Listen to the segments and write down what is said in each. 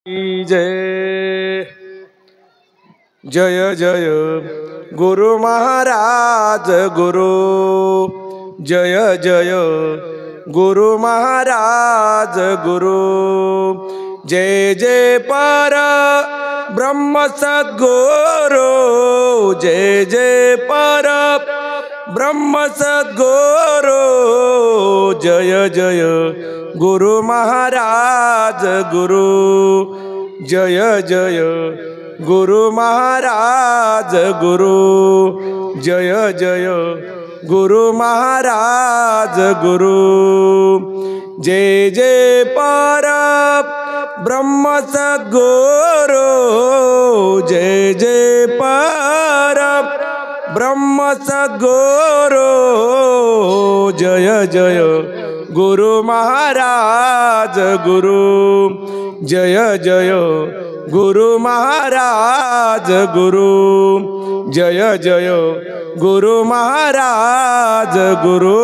जय जय जय गुरु महाराज गुरु जय जय गुरु महाराज गुरु जय जय पर ब्रह्म सद्गुरु जय जय पर ब्रह्म सद्गुरु जय जय गुरु महाराज गुरु जय जय गुरु महाराज गुरु जय जय गुरु महाराज गुरु जय जय पर ब्रह्म सद्गुरु जय जय पर ब्रह्म सद्गुरु जय जय गुरु महाराज गुरु जय जय गुरु महाराज गुरु जय जय गुरु महाराज गुरु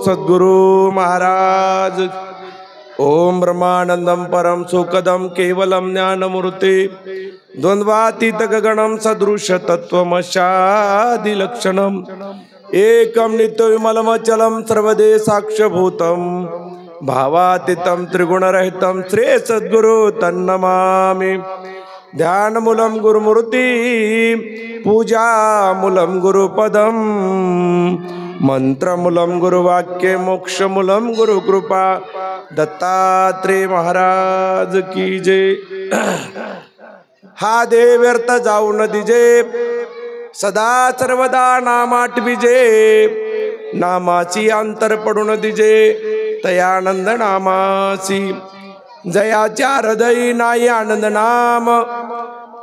सद्गुरु महाराज। ओम ब्रह्मानंदम परम सुखदम केवलम ज्ञानमूर्ति द्वंद्वातीत गगनम सदृश तत्वमशादि लक्षणम एकम नित्य विमलमचलम सर्वदे साक्षभूतम भावातीतम त्रिगुणरहितम श्री सद्गुरु तन्नमामि। ध्यानमूलम गुरुमूर्ति पूजामूलम गुरुपदम मंत्रमूलम गुरुवाक्य मोक्षमूलम गुरुकृपा दत्तात्रेय महाराज की जय। हा देह व्यर्थ जाऊ न दिजे सदा सर्वदा नामाटविजे नामाची अंतर पडून दिजे तयानंद नामासी जयाच्या हृदयी नाही आनंद नाम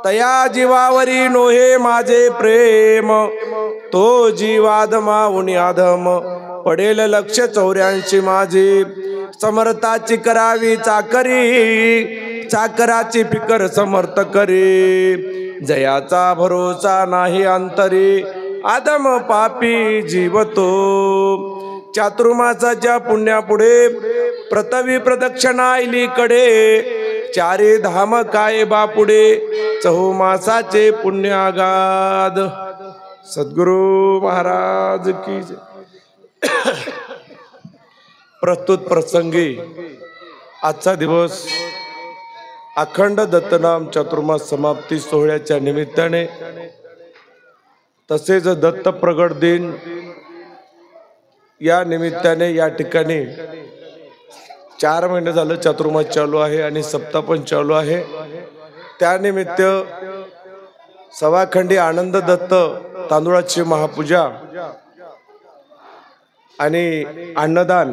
तया जीवावरी नोहे माझे प्रेम तो जीवाधमा उनी आधम पडेल लक्ष 84 माझे समर्थाची करावी चाकरी चाकराची फिकर समर्थ करे जयाचा भरोसा नाही अंतरी आदम पापी जीवतो चातुर्मासाच्या पुण्यापुढे प्रतवी प्रदक्षिणा इलीकडे चारी धाम काय बापुढे चहुमासाचे पुण्यागाध सद्गुरु महाराज की जय। प्रस्तुत प्रसंगी आजचा दिवस अखंड दत्तनाम चातुर्मास समाप्ती सोहळ्याच्या निमित्ताने तसेच दत्त प्रगट दिन या निमित्ताने या ठिकाणी 4 महिने झालं चातुर्मास चालू आहे आणि सप्ताह पण चालू आहे। त्यानिमित्त सवाखंडी आनंद दत्त तांदुळाची महापूजा आणि अन्नदान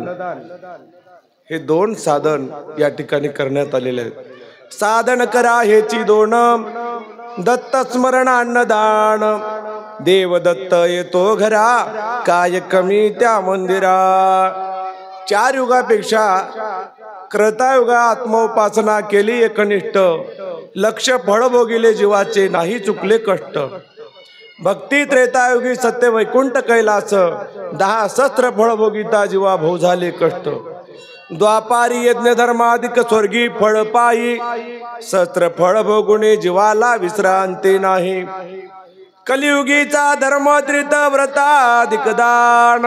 हे 2 साधन या ठिकाणी करण्यात आलेले आहेत। साधन करा हेची 2 दत्त स्मरण अन्नदान देव दत्त येतो घरा काय कमी त्या मंदिरा। 4 युगापेक्षा क्रतायुगा आत्मोपासना केली एकनिष्ठ लक्ष फळ भोगिले जीवाचे नाही चुकले कष्ट। भक्ती त्रेतायुगी सत्य वैकुंठ कैलास 10 सहस्त्र फळ भोगिता जीवा भो झाले कष्ट। द्वापारी यज्ञ धर्माधिक स्वर्गी फळ पायी सहस्त्र फळ भोगुणे जीवाला विश्रांती नाही। कलियुगीचा धर्म त्रित व्रताधिक दान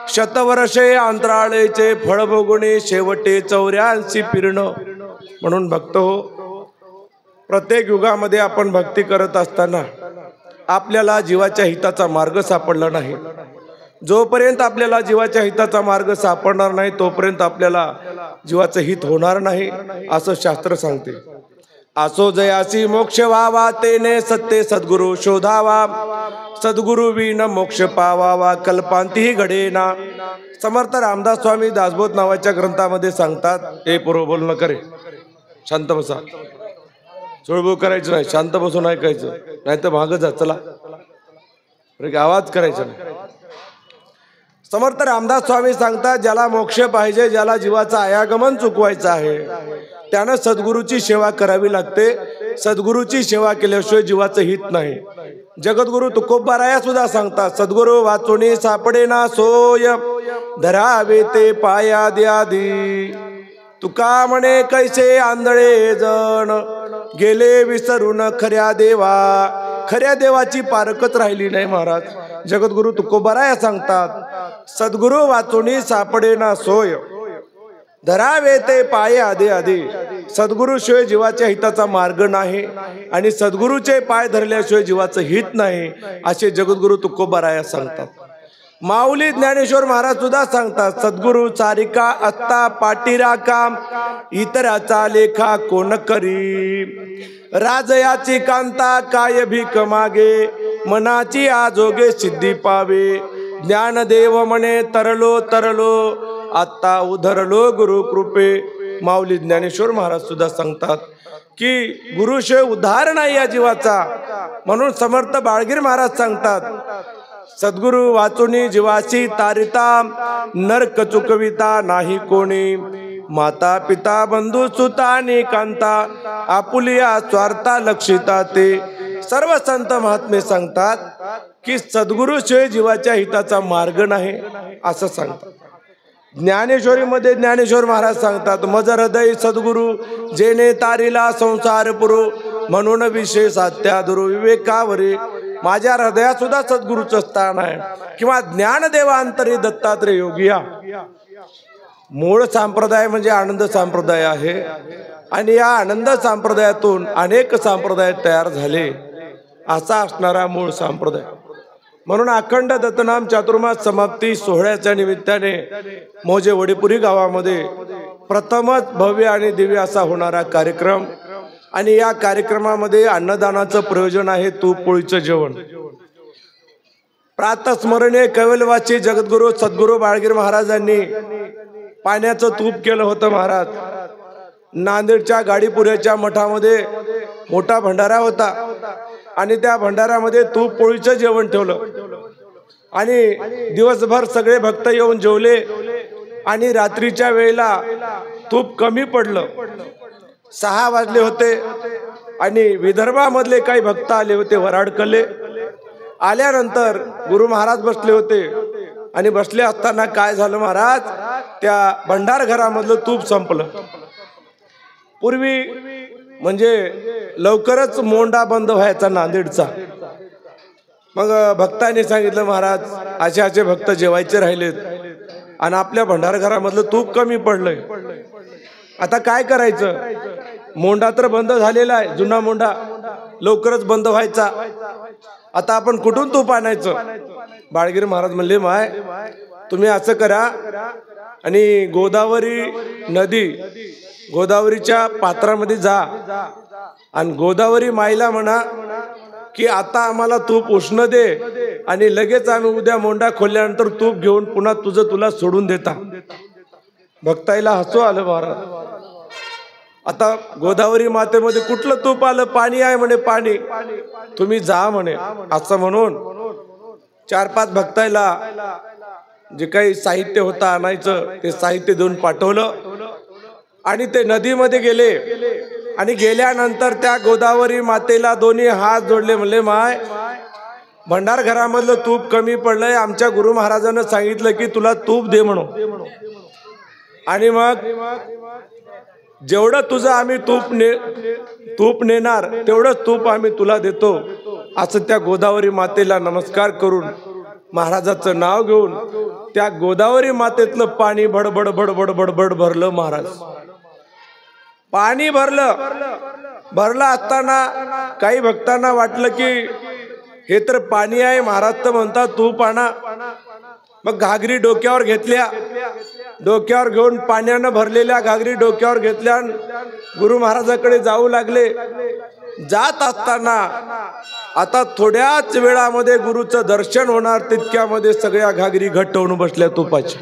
शतवर्षे अंतराळेचे फळ भोगुणे शेवटे 84 फिरणं। म्हणून भक्त हो, प्रत्येक युगामध्ये आपण भक्ती करत असताना आपल्याला जीवाच्या हिताचा मार्ग सापडला नाही। जोपर्यंत आपल्याला जीवाच्या हिताचा मार्ग सापडणार नाही तोपर्यंत आपल्याला जीवाचं हित होणार नाही असं शास्त्र सांगते। असो जयासी मोक्ष व्हावा तेने सत्य सद्गुरु शोधावा सद्गुरु विन मोक्ष पावावा कल्पांतीही घडेना। समर्थ रामदास स्वामी दासबोध नावाच्या ग्रंथामध्ये सांगतात, हे पूर्व बोल न करे, शांत बसा, चुळबुळ करायचं नाही, शांत बसून ऐकायचं, नाही तर मागं जा, चला आवाज करायचा नाही। समर्थ रामदास स्वामी सांगतात, ज्याला मोक्ष पाहिजे, ज्याला जीवाचं आयागमन चुकवायचं आहे त्यानं सद्गुरूची सेवा करावी लागते। सद्गुरूची सेवा केल्याशिवाय जीवाचं हित नाही। जगद्गुरु तुकोबाराया सुद्धा सांगतात, सद्गुरु वाचुनी सापडे ना सोय धरावे ते पायाद्यादी तुका म्हणे कैसे आंधळे जण गेले विसरून खऱ्या देवा. खऱ्या देवाची पारखच राहिली नाही महाराज. जगद्गुरु तुकोबाराया सांगतात, सद्गुरु वाचुनी सापडे ना सोय, धरावे ते पाये आदे आदे. सद्गुरुशिवाय जीवाच्या हिताचा मार्ग नाही आणि सद्गुरूचे पाय धरल्याशिवाय जीवाचं हित नाही, असे जगद्गुरु तुकोबाराया सांगतात. माऊली ज्ञानेश्वर महाराज सुद्धा सांगतात, सद्गुरु चारिका असता पाटीरा काम, इतराचा लेखा कोण करी. राजयाची कांता काय भीक मागे, मनाची आजोगे सिद्धी पावे. ज्ञानदेव म्हणे तरलो तरलो, आता उधरलो गुरु कृपे. माऊली ज्ञानेश्वर महाराज सुद्धा सांगतात की गुरुशिवाय उद्धार नाही या जीवाचा. म्हणून समर्थ बाळगीर महाराज सांगतात, सद्गुरु वाचुनी जीवाची तारिता, नरक चुकविता नाही कोणी. माता पिता बंधू सुता आणि कांता, आपुलिया स्वार्था लक्षिता ते. सर्व संत महात्मे सांगतात की सद्गुरुशिवाय जीवाच्या हिताचा मार्ग नाही असं सांगतात. ज्ञानेश्वरी मध्ये ज्ञानेश्वर महाराज सांगतात, मज हृदय सद्गुरु जेने तारिला संसार पुरो, म्हणून विषय सात्या दुरु विवेकावरे. माझ्या हृदयात सुद्धा सद्गुरूचं स्थान आहे. किंवा ज्ञानदेवांतरी दत्तात्रय योगिया. मूळ संप्रदाय म्हणजे आनंद संप्रदाय आहे आणि या आनंद संप्रदायातून अनेक संप्रदाय तयार झाले, असा असणारा मूळ संप्रदाय. म्हणून अखंड दत्तनाम चातुर्मास समाप्ती सोहळ्याच्या निमित्ताने मोजे वडीपुरी गावामध्ये प्रथमच भव्य आणि दिव्य असा होणारा कार्यक्रम. आणि या कार्यक्रमामध्ये अन्नदानाचं प्रयोजन आहे तूप पोळीचं जेवण. प्रातस्मरणीय कैवल्यवासी जगद्गुरु सद्गुरु बाळगीर महाराजांनी पाण्याचं तूप केलं होतं महाराज. नांदेडच्या गाडीपुऱ्याच्या मठामध्ये मोठा भंडारा होता आणि त्या भंडाऱ्यामध्ये तूप पोळीचं जेवण ठेवलं आणि दिवसभर सगळे भक्त येऊन जेवले. आणि रात्रीच्या वेळेला तूप कमी पडलं. 6 वाजले होते आणि विदर्भामधले काही भक्त आले होते वराडकले. आल्यानंतर गुरु महाराज बसले होते आणि बसले असताना काय झालं महाराज, त्या भंडार घरामधलं तूप संपलं. पूर्वी म्हणजे लवकरच मोंडा बंद व्हायचा नांदेडचा. मग भक्तांनी सांगितलं, महाराज असे असे भक्त जेवायचे राहिलेत आणि आपल्या भंडार घरामधलं तूप कमी पडलंय, आता काय करायचं. मोंडा तर बंद झालेला आहे, जुना मोंडा लवकरच बंद व्हायचा, आता आपण कुठून तूप आणायचं. बाळगीर महाराज म्हणले, माय तुम्ही असं करा आणि गोदावरी नदी, गोदावरीच्या पात्रामध्ये जा आणि गोदावरी माईला म्हणा की आता आम्हाला तूप उष्ण दे आणि लगेच आम्ही उद्या मोंडा खोलल्यानंतर तूप घेऊन पुन्हा तुला सोडून देता. भक्ताईला हसू आलं महाराज. आता गोदावरी मातेमध्ये कुठलं तूप आलं, पाणी आहे म्हणे, पाणी तुम्ही जा म्हणे. असं म्हणून 4-5 भक्ताईला जे काही साहित्य होतं आणायचं ते साहित्य देऊन पाठवलं आणि ते नदीमध्ये गेले. आणि गेल्यानंतर त्या गोदावरी मातेला दोन्ही हात जोडले, म्हणले, माय भंडार घरामधलं तूप कमी पडलंय, आमच्या गुरु महाराजांना सांगितलं की तुला तूप दे म्हणून, आणि मग जेवढं तुझं आम्ही तूप नेणार तेवढंच तूप आम्ही तुला देतो. असं त्या गोदावरी मातेला नमस्कार करून महाराजाचं नाव घेऊन त्या गोदावरी मातेतलं पाणी बडबड बडबड बडबड भरलं महाराज. पाणी भरलं असताना काही भक्तांना वाटलं की हे तर पाणी आहे, महाराज तर म्हणतात तूप आणा. मग घागरी डोक्यावर घेतल्या, डोक्यावर घेऊन पाण्यानं भरलेल्या घागरी डोक्यावर घेतल्या, गुरु महाराजाकडे जाऊ लागले. जात असताना आता थोड्याच वेळामध्ये गुरुचं दर्शन होणार, तितक्यामध्ये सगळ्या घागरी घट्ट होऊन बसल्या तुपाची.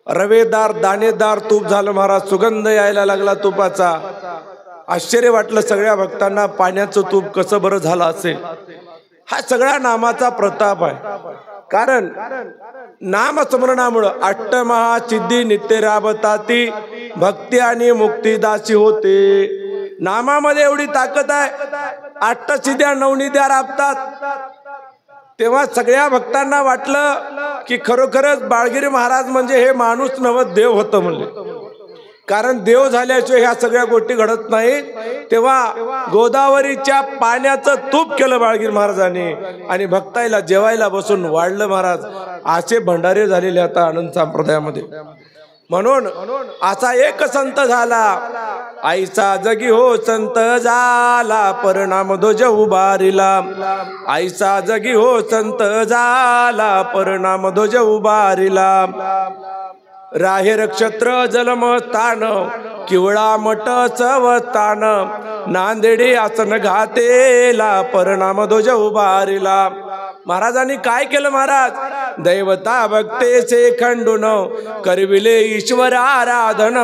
रवेदार दाणेदार तूप झालं महाराज. सुगंध यायला लागला तुपाचा. आश्चर्य वाटलं सगळ्या भक्तांना, पाण्याचं तूप कसं बरं झालं असेल. हा सगळा नामाचा प्रताप आहे. कारण नामस्मरणामुळं अष्टमहासिद्धी नित्य राबताती, भक्ती आणि मुक्तीदासी होते. नामामध्ये एवढी ताकद आहे, 8 सिद्ध्या 9 निद्या राबतात. तेव्हा सगळ्या भक्तांना वाटलं की खरोखरच बाळगीर महाराज म्हणजे हे माणूस नवत देव होतं म्हणले. कारण देव झाल्याशिवाय ह्या सगळ्या गोष्टी घडत नाहीत. तेव्हा गोदावरीच्या पाण्याचं तूप केलं बाळगीर महाराजांनी आणि भक्ताईला जेवायला बसून वाढलं महाराज. असे भंडारे झालेले आता आनंद संप्रदायामध्ये. म्हणून असा एक संत झाला, आईचा जगी हो संत झाला, परिणाम ध्वज उभारिला. आईचा जगी हो संत झाला, परिणाम ध्वज उभारिला. राहे नक्षत्र जन्मस्थान, किवळा मठ चवस्थान, नांदेडी आसन घातेला, परिणाम ध्वज उभारिला. महाराजांनी काय केलं महाराज? दैवता भक्तेचे खंडून करविले ईश्वर आराधन,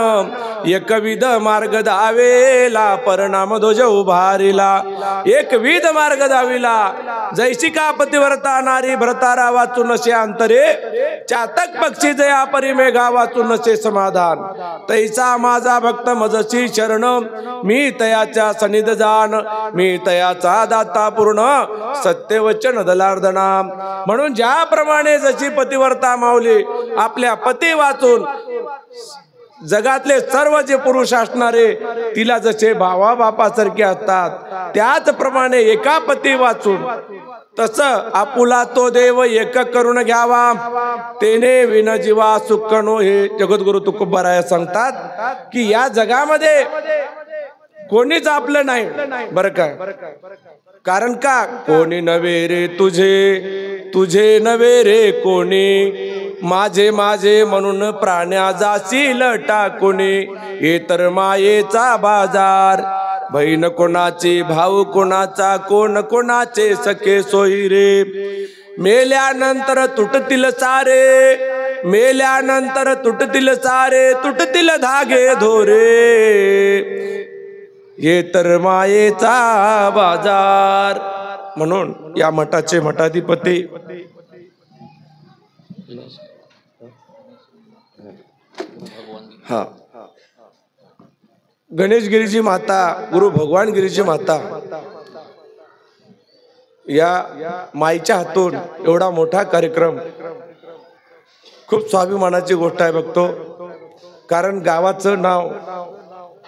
एकविध मार्ग दावेला, परिणाम ध्वज उभारिला. एकविध मार्ग दाविला. जैसी का पतिव्रता नारी भरतारा वाचून नसे अंतरे, चातक पक्षी जया परिमेघा वाचून नसे समाधान. तैसा माझा भक्त मजसी शरण, मी तयाच्या सनिध जाण, मी तयाचा दाता पूर्ण, सत्य वचन दलार्दना. म्हणून ज्याप्रमाणे जशी पतिव्रता माऊली आपल्या पती वाचून जगातले सर्व जे पुरुष असणारे तिला जसे भावा बापासारखे असतात, त्याचप्रमाणे एका पती वाचून तसं आपुला तो देव एक करून घ्यावा, तेने विन जीवा सुख नो. हे जगद्गुरु तुकोबाराया सांगतात की या जगामध्ये कोणीच आपलं नाही बरं काय. कारण का? कोणी नव्हे रे तुझे, तुझे नव्हे रे कोणी, माझे माझे म्हणून प्राण्या जाशील टाकुनी. हे तर मायेचा बाजार, बहीण कोणाची भाऊ कोणाचा, कोण कोणाचे सखे सोयी रे. मेल्यानंतर तुटतील सारे, मेल्यानंतर तुटतील सारे, तुटतील धागे धोरे. ये तर मायेचा बाजार. म्हणून या मठाचे मठाधिपती गणेशगिरीची माता, गुरु भगवान गिरीची माता, या माईच्या हातून एवढा मोठा कार्यक्रम खूप स्वाभिमानाची गोष्ट आहे बघतो. कारण गावाचं नाव,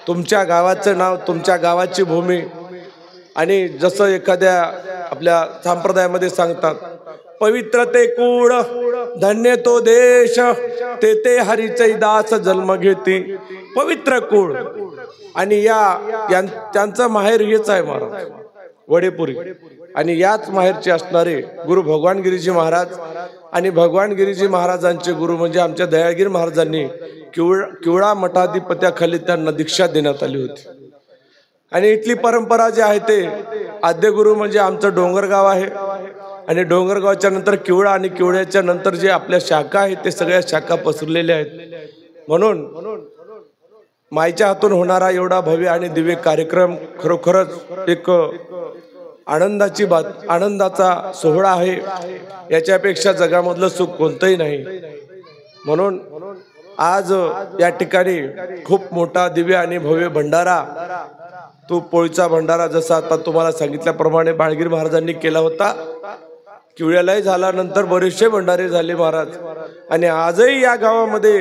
तुमच्या गावाचं नाव, तुमच्या गावाची भूमी, आणि जसं एखाद्या आपल्या संप्रदायामध्ये सांगतात, पवित्र ते कूळ धन्य तो देश, ते ते हरीचे दास जन्म घेती. पवित्र कूळ. आणि त्यांचं माहेर हेच आहे महाराज, वडेपुरी. आणि याच माहेरचे असणारे गुरु भगवान गिरीजी महाराज. आणि भगवान गिरीजी महाराजांचे गुरु म्हणजे आमच्या दयाळगीर महाराजांनी किवळा मठाधिपत्याखाली त्यांना दीक्षा देण्यात आली होती. आणि इथली परंपरा जी आहे ते आद्य गुरु म्हणजे आमचं डोंगरगाव आहे. आणि डोंगरगावच्या नंतर किवळा, आणि किवळ्याच्या नंतर जे आपल्या शाखा आहेत ते सगळ्या शाखा पसरलेल्या आहेत. म्हणून माईच्या हातून होणारा एवढा भव्य आणि दिव्य कार्यक्रम खरोखरच एक आनंदाची बात, आनंदाचा सोहळा आहे. याच्यापेक्षा जगामधलं सुख कोणतंही नाही. म्हणून आज या ठिकाणी खूप मोठा दिव्य आणि भव्य भंडारा, तो पोळीचा भंडारा जसा आता तुम्हाला सांगितल्याप्रमाणे बाळगीर महाराजांनी केला होता. किवळ्यालाही झाल्यानंतर बरेचसे भंडारे झाले महाराज. आणि आजही या गावामध्ये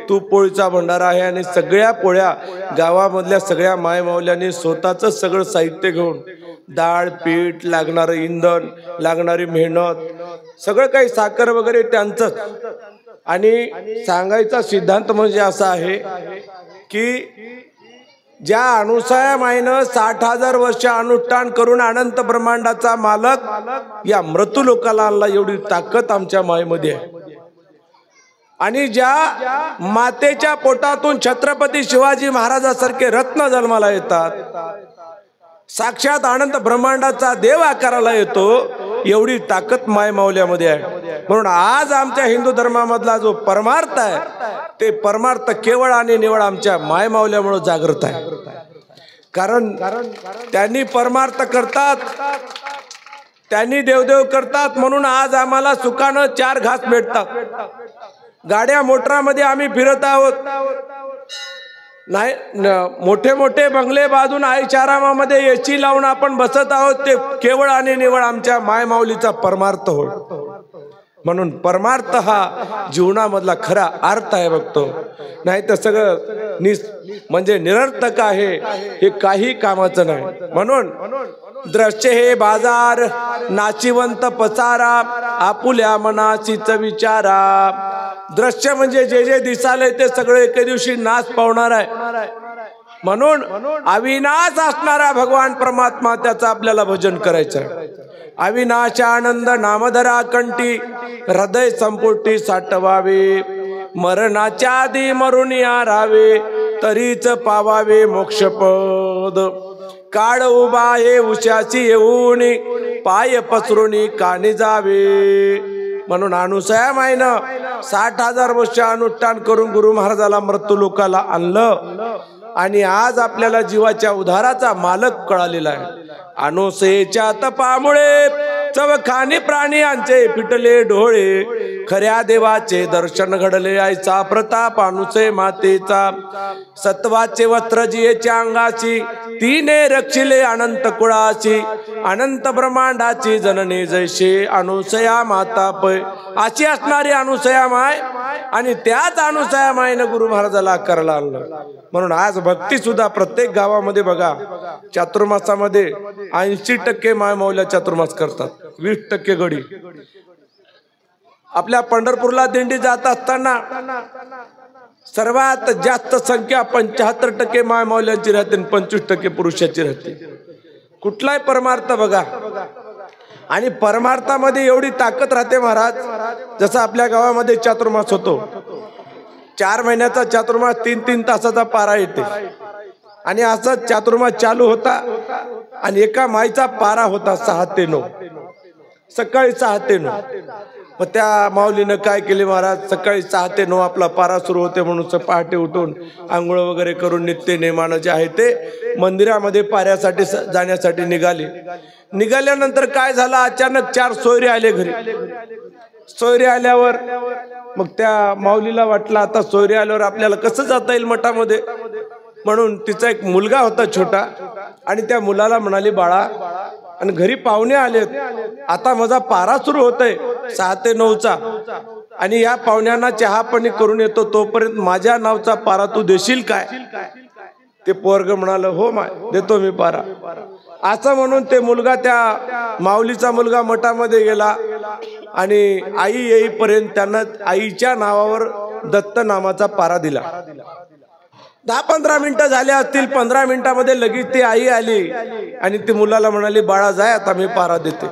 तू पोळीचा भंडारा आहे. आणि सगळ्या पोळ्या गावामधल्या सगळ्या मायमाऊल्यांनी स्वतःच सगळं साहित्य घेऊन, डाळ पीठ, लागणारं इंधन, लागणारी मेहनत, सगळं काही साखर वगैरे त्यांचंच. आणि सांगायचा सिद्धांत म्हणजे असा आहे की ज्या अनुसया माईनं 60,000 वर्ष अनुष्ठान करून अनंत ब्रह्मांडाचा मालक या मृत्यू लोकाला आणला, एवढी ताकद आमच्या माईमध्ये आहे. आणि ज्या मातेच्या पोटातून छत्रपती शिवाजी महाराजासारखे रत्न जन्माला येतात, साक्षात अनंत ब्रह्मांडाचा देव आकाराला येतो, एवढी ताकद माय माऊल्यामध्ये आहे. म्हणून आज आमच्या हिंदू धर्मामधला जो परमार्थ आहे ते परमार्थ केवळ आणि निवळ आमच्या माय माऊल्यामुळे जागृत आहे. कारण त्यांनी परमार्थ करतात, त्यांनी देवदेव करतात, म्हणून आज आम्हाला सुखानं 4 घास भेटतात. गाड्या मोटरामध्ये आम्ही फिरत आहोत, नाही मोठे मोठे बंगले बांधून ऐशारामामध्ये एसी लावून आपण बसत आहोत, ते केवळ आणि निवळ आमच्या माय माऊलीचा परमार्थ होय. म्हणून परमार्थ हा जीवनामधला खरा अर्थ आहे बघतो. नाही तर सगळं म्हणजे निरर्थक आहे, हे काही कामाचं नाही. म्हणून दृश्य हे बाजार, नाचिवंत पसारा, आपुल्या मनाचीच विचारा. दृश्य म्हणजे जे जे दिसालय ते सगळं एके दिवशी नाश पावणार आहे. म्हणून अविनाश असणारा भगवान परमात्मा त्याचा आपल्याला भजन करायचं आहे. अविनाश आनंद नामधरा कंठी, हृदय संपुटी साठवावे. मरणाच्या आधी मरून राहावे, तरीच पावावे मोक्षपद. काळ उभा आहे उशाची येऊन, पाय पसरून कानी जावे. म्हणून अनुसया माईनं 60,000 वर्ष अनुष्ठान करून गुरु महाराजाला मृत्यू लोकाला आणलं. आणि आज आपल्याला जीवाच्या उद्धाराचा मालक कळालेला आहे. अनुसयेच्या तपामुळे चवखानी प्राणियांचे फिटले डोळे, खऱ्या देवाचे दर्शन घडले आईचा प्रताप अनुसय मातेचा. सत्वाचे वस्त्र जियेच्या अंगाची, तिने रक्षिले अनंत कुळाची. अनंत ब्रह्मांडाची जननी जैसे अनुसया माता पै. अशी असणारी अनुसया माय, आणि त्याच अनुसया मायनं गुरु महाराजाला करायला आणलं. म्हणून आज भक्ती सुद्धा प्रत्येक गावामध्ये बघा, चातुर्मासामध्ये 80% माय मौल्या चातुर्मास करतात, 20% गडी. आपल्या पंढरपूरला दिंडी जात असताना सर्वात जास्त संख्या 75% माय मौल्यांची राहते, 25% पुरुषाची राहते. कुठलाही परमार्थ बघा, आणि परमार्थामध्ये एवढी ताकद राहते महाराज. जसं आपल्या गावामध्ये चातुर्मास होतो, 4 महिन्याचा चातुर्मास 3-3 तासाचा पारा येते. आणि असा चातुर्मास चालू होता, आणि एका माईचा पारा होता 6 ते 9, सकाळी 6 ते 9. मग त्या माऊलीनं काय केले महाराज, सकाळी 6 ते 9 आपला पारा सुरू होते म्हणून पहाटे उठून आंघोळ वगैरे करून नित्य नेमानं जे आहे ते मंदिरामध्ये पाऱ्यासाठी जाण्यासाठी निघाले. निघाल्यानंतर काय झालं, अचानक 4 सोयरे आले घरी. सोयरे आल्यावर मग त्या माऊलीला वाटलं आता सोयरे आल्यावर आपल्याला कसं जाता येईल मठामध्ये. म्हणून तिचा एक मुलगा होता छोटा, आणि त्या मुलाला म्हणाली, बाळा, आणि घरी पाहुणे आलेत, आता माझा पारा सुरू होतोय 6 ते 9चा, आणि या पाहुण्यांना चहा पाणी करून येतो, तोपर्यंत माझ्या नावचा पारा तू देशील काय. ते पोरग म्हणाल, हो माय, देतो मी पारा. असं म्हणून ते मुलगा, त्या माऊलीचा मुलगा मठामध्ये गेला, आणि आई येईपर्यंत त्यानं आईच्या नावावर दत्त नामाचा पारा दिला. 10-15 मिनिटं झाले असतील. 15 मिनिटामध्ये लगेच ती आई आली, आणि ती मुलाला म्हणाली, बाळा जाय, आता मी पारा देते.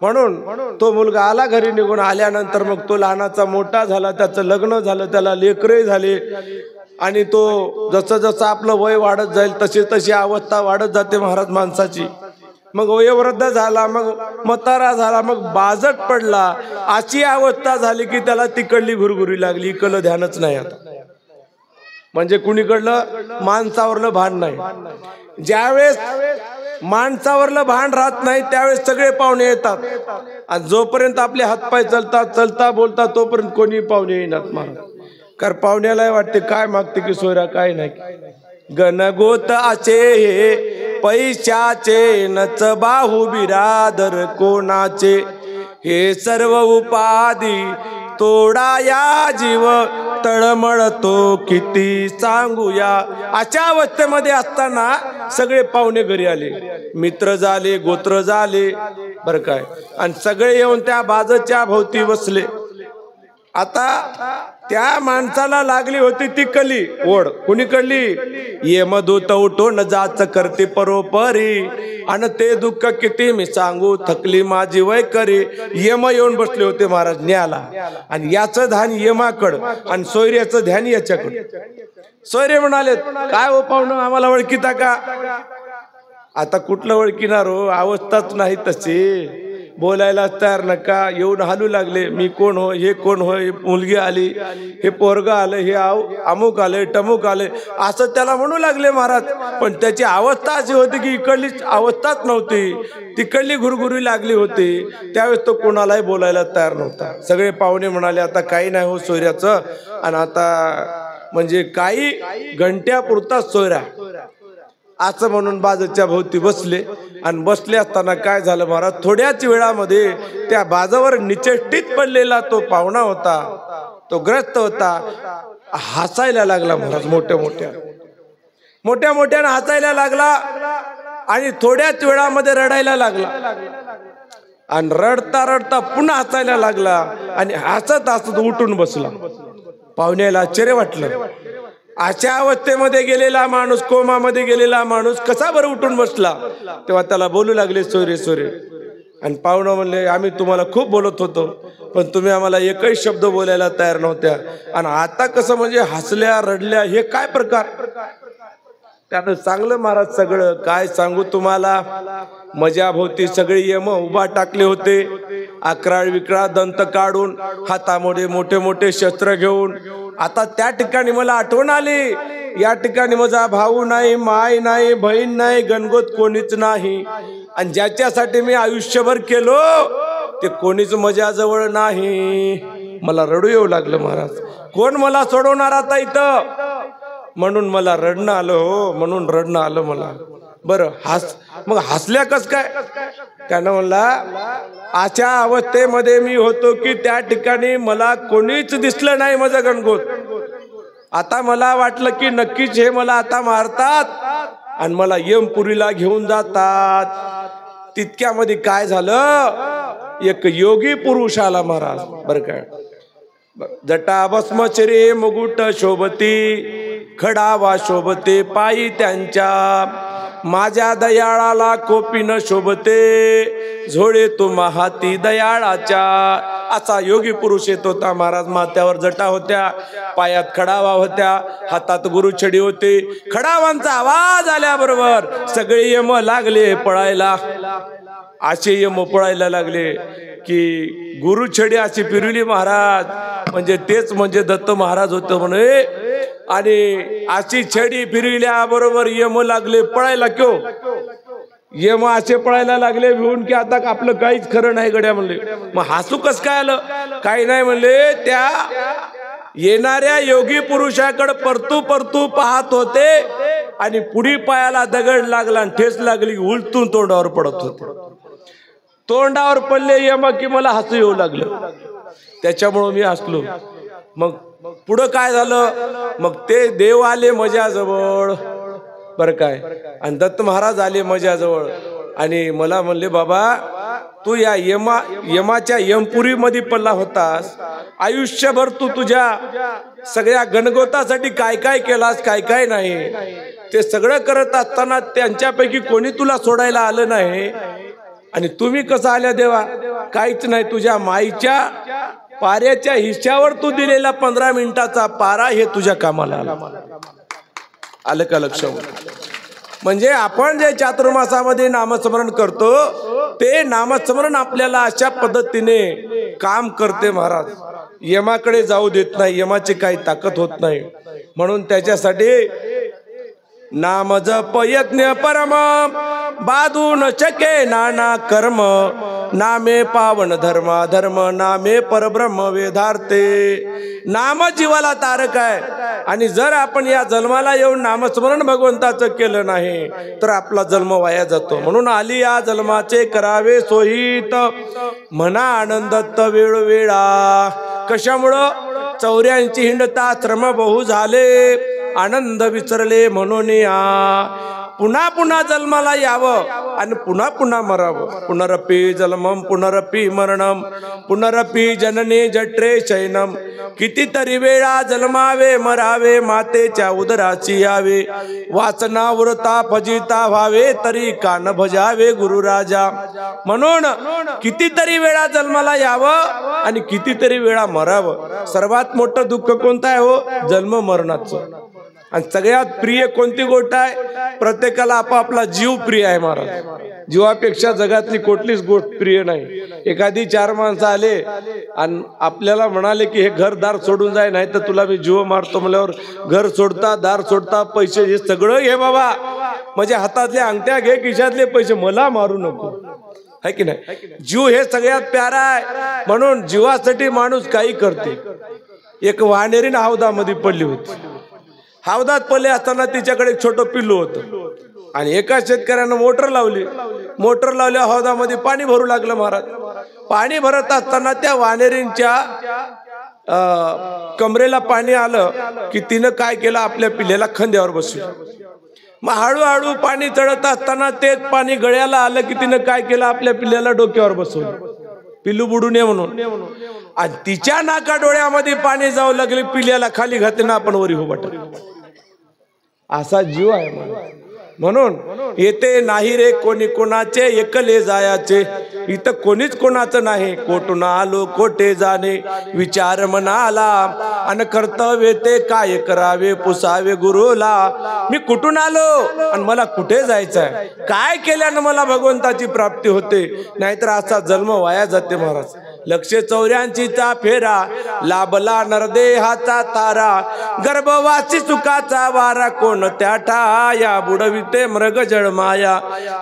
म्हणून तो मुलगा आला घरी निघून. आल्यानंतर मग तो लहानाचा मोठा झाला, त्याचं लग्न झालं, त्याला लेकरही झाले. आणि तो जसं जसं आपलं वय वाढत जाईल तशी तशी अवस्था वाढत जाते महाराज माणसाची. मग वयोवृद्ध झाला, मग म्हातारा झाला, मग बाजट पडला. अशी अवस्था झाली की त्याला तिकडली घुरघुरी लागली, इकडलं ध्यानच नाही आता. म्हणजे कुणीकडलं माणसावरलं भान नाही. ज्यावेळेस माणसावरलं भान राहत नाही त्यावेळेस सगळे पाहुणे येतात, आणि जोपर्यंत आपले हातपाय चलतात, चलता बोलता, तोपर्यंत कोणी पाहुणे येणार महाराज. कारण पाहुण्याला वाटते काय मागते की सोयरा, काय नाही. गणगोत असे हे पैशाचे, नच बाहू बिरादर कोणाचे. हे सर्व उपाधी तोडा या जीव, तळमळतो किती सांगूया. अशा अवस्थेमध्ये असताना सगळे पाहुणे घरी आले, मित्र झाले, गोत्र झाले, बर काय, आणि सगळे येऊन त्या बाजूच्या भोवती बसले. आता त्या माणसाला लागली होती ती कली ओढ. कुणीकडली, यमदूत उठून जाच करते परोपरी, आणि ते दुःख किती मी सांगू, थकली माझी वय करी. यम येऊन बसले होते महाराज न्याला, आणि याचं ध्यान यमाकड, आणि सोयऱ्याचं ध्यान याच्याकडे. सोयरे म्हणाले, काय हो पाहुणं, आम्हाला ओळखीता का. आता कुठलं ओळखीणार हो, अवस्थाच नाही तशी. बोलायला तयार नका, येऊन हालू लागले, मी कोण हो, हे कोण हो, मुलगी आली, हे पोरग आलं, हे अमुक आले, टमुक आले, असं त्याला म्हणू लागले महाराज. पण त्याची अवस्था अशी होती की इकडली अवस्थाच नव्हती, तिकडली घुरघुरी लागली होती. त्यावेळेस तो कोणालाही बोलायला तयार नव्हता. सगळे पाहुणे म्हणाले, आता काही नाही हो सोयऱ्याचं, आणि आता म्हणजे काही घंट्यापुरता सोयरा, असं म्हणून बाजूच्या भोवती बसले. आणि बसले असताना काय झालं महाराज, थोड्याच वेळामध्ये त्या बाजावर निचेष्टीत पडलेला तो पाहुणा होता, तो ग्रस्त होता, हसायला लागला महाराज, मोठ्या मोठ्यानं हसायला लागला आणि थोड्याच वेळामध्ये रडायला लागला आणि रडता रडता पुन्हा हसायला लागला आणि हसत हसत उठून बसला. पाहुण्याला आश्चर्य वाटलं, अशा अवस्थेमध्ये गेलेला माणूस, कोमामध्ये गेलेला माणूस कसा बरं उठून बसला? तेव्हा त्याला बोलू लागले सोयरे सोयरे. आणि पाहुणं म्हणले, आम्ही तुम्हाला खूप बोलत होतो पण तुम्ही आम्हाला एकही शब्द बोलायला तयार नव्हत्या, आणि आता कसं म्हणजे हसल्या रडल्या, हे काय प्रकार? त्यानं चांगलं महाराज सगळं काय सांगू तुम्हाला, मजाभोवती सगळे यम उभा टाकले होते, अकराळ विकराळ दंत काढून, हातामध्ये मोठे मोठे शस्त्र घेऊन. आता त्या ठिकाणी मला आठवण आली, या ठिकाणी माझा भाऊ नाही, माय नाही, बहीण नाही, गणगोत कोणीच नाही, आणि ज्याच्यासाठी मी आयुष्यभर केलो ते कोणीच माझ्याजवळ नाही. मला रडू येऊ लागलं महाराज, कोण मला सोडवणार आता इथं? म्हणून मला रडणं आलं, हो म्हणून रडणं आलं मला. बरं मग हसल्या कस काय? त्यानं म्हणला, अशा अवस्थेमध्ये मी होतो की त्या ठिकाणी मला कोणीच दिसलं नाही माझं गणगोत. आता मला वाटलं की नक्कीच हे मला आता मारतात आणि मला यमपुरीला घेऊन जातात. तितक्यामध्ये काय झालं, एक योगी पुरुष आला महाराज. बरं काय, जटा भस्मचरे मुकुट शोभती, खडावा शोभते पायी त्यांच्या, माझ्या दयाळाला कोपी न शोभते, झोळे तो हाती दयाळाच्या. असा योगी पुरुष येत होता महाराज. माथ्यावर जटा होत्या, पायात खडावा होत्या, हातात गुरुछडी होते. खडावांचा आवाज आल्याबरोबर सगळे यम लागले पळायला. असे यम पळायला लागले की गुरुछडी अशी फिरवली महाराज, म्हणजे तेच म्हणजे दत्त महाराज होतं म्हणे. आणि अशी छडी फिरविल्या बरोबर यम लागले पळायला. क्यो यम असे पळायला लागले भिवून की आता आपलं काहीच खरं नाही गड्या म्हणले. मग हसू कस काय आलं? काही नाही म्हणले, त्या येणाऱ्या योगी पुरुषाकडे परतू पाहत होते आणि पुढी पायाला दगड लागला आणि ठेस लागली, उलटून तोंडावर पडत होते. तोंडावर पडले यम की मला हसू येऊ लागलं, त्याच्यामुळे मी हसलो. मग पुढं काय झालं, मग ते देव आले माझ्याजवळ, बरं काय, आणि दत्त महाराज आले माझ्याजवळ आणि मला म्हणले, बाबा तू या यमाच्या यमपुरी मध्ये पडला होतास, आयुष्यभर तू तुझ्या सगळ्या गणगोतासाठी काय काय केलास, काय काय नाही, ते सगळं करत असताना त्यांच्यापैकी कोणी तुला सोडायला आलं नाही, आणि तुम्ही कसं आल्या देवा? काहीच नाही, तुझ्या माईच्या पाऱ्याच्या हिश्श्यावर तू दिलेला 15 मिनिटाचा पारा हे तुझ्या कामाला आला. आलं का लक्ष? म्हणजे आपण जे चातुर्मासामध्ये नामस्मरण करतो ते नामस्मरण आपल्याला अशा पद्धतीने काम करते महाराज. यमाकडे जाऊ देत नाही, यमाची काही ताकद होत नाही. म्हणून त्याच्यासाठी नाम जप यज्ञ परम, बाधू न शके नाना कर्म, नामे पावन धर्मा धर्म, नामे परब्रह्म वेदार्थे. नाम जीवाला तारक आहे, आणि जर आपण या जन्माला येऊन नामस्मरण भगवंताचं केलं नाही तर आपला जन्म वाया जातो. म्हणून आली या जन्माचे करावे सोहित, म्हणा आनंदत वेळोवेळा. कशामुळं? 84 हिंडता श्रम बहु झाले, आनंद विसरले म्हणून या. पुन्हा पुन्हा जन्माला यावं आणि पुन्हा पुन्हा मरावं. पुनरपि जन्मम पुनरपि मरणम, पुनरपि जनने जठरे शयनम. कितीतरी वेळा जन्मावे मरावे, मातेच्या उदराची यावे. वासना वृता फजिता व्हावे, तरी कान भजावे गुरुराजा. म्हणून कितीतरी वेळा जन्माला यावं आणि कितीतरी वेळा मरावं. सर्वात मोठं दुःख कोणतं आहे हो? जन्म मरणाचं. आणि सगळ्यात प्रिय कोणती गोष्ट आहे? प्रत्येकाला आपापला जीव प्रिय आहे महाराज. जीवापेक्षा जगातली कुठलीच गोष्ट प्रिय नाही. एखादी 4 माणसं आले आणि आपल्याला म्हणाले की हे घरदार सोडून जाय, नाही तर तुला मी जीव मारतो म्हणल्यावर घर सोडता, दार सोडता, पैसे हे सगळं घे बाबा, म्हणजे हातातल्या अंगठ्या घे, खिशातले पैसे, मला मारू नको, है की नाही? जीव हे सगळ्यात प्यारा आहे. म्हणून जीवासाठी माणूस काही करते. एक वानेरीन हौदामध्ये पडली होती. हौदात पडले असताना तिच्याकडे एक छोटं पिल्लू होतं आणि एका शेतकऱ्यानं मोटर लावली. मोटर लावल्या हौदामध्ये पाणी भरू लागलं महाराज. पाणी भरत असताना त्या वानेरींच्या कमरेला पाणी आलं की तिनं काय केलं, आपल्या पिल्ल्याला खांद्यावर बसवलं. मग हळूहळू पाणी चढत असताना तेच पाणी गळ्याला आलं की तिनं काय केलं, आपल्या पिल्ल्याला डोक्यावर बसवलं, पिल्लू बुडू नये म्हणून. आणि तिच्या नाका डोळ्यामध्ये पाणी जाऊ लागले, पिल्ल्याला खाली घातले ना आपण वरी उभा टाकलं. असा जीव आहे. म्हणून येते नाही रे कोणी कोणाचे, एकले जायाचे. इथं कोणीच कोणाचं नाही. कोठून आलो कोठे जाणे, विचार मनाला. आणि कर्तव्य ते काय करावे, पुसावे गुरुला. मी कुठून आलो आणि मला कुठे जायचंय, काय केल्यानं मला भगवंताची प्राप्ती होते. नाहीतर असा जन्म वाया जाते महाराज. 184चा फेरा लाभला नरदेहाचा तारा. गर्भवासी सुखाचा वारा कोणत्या ठाया, बुडविते मृग जळमाया.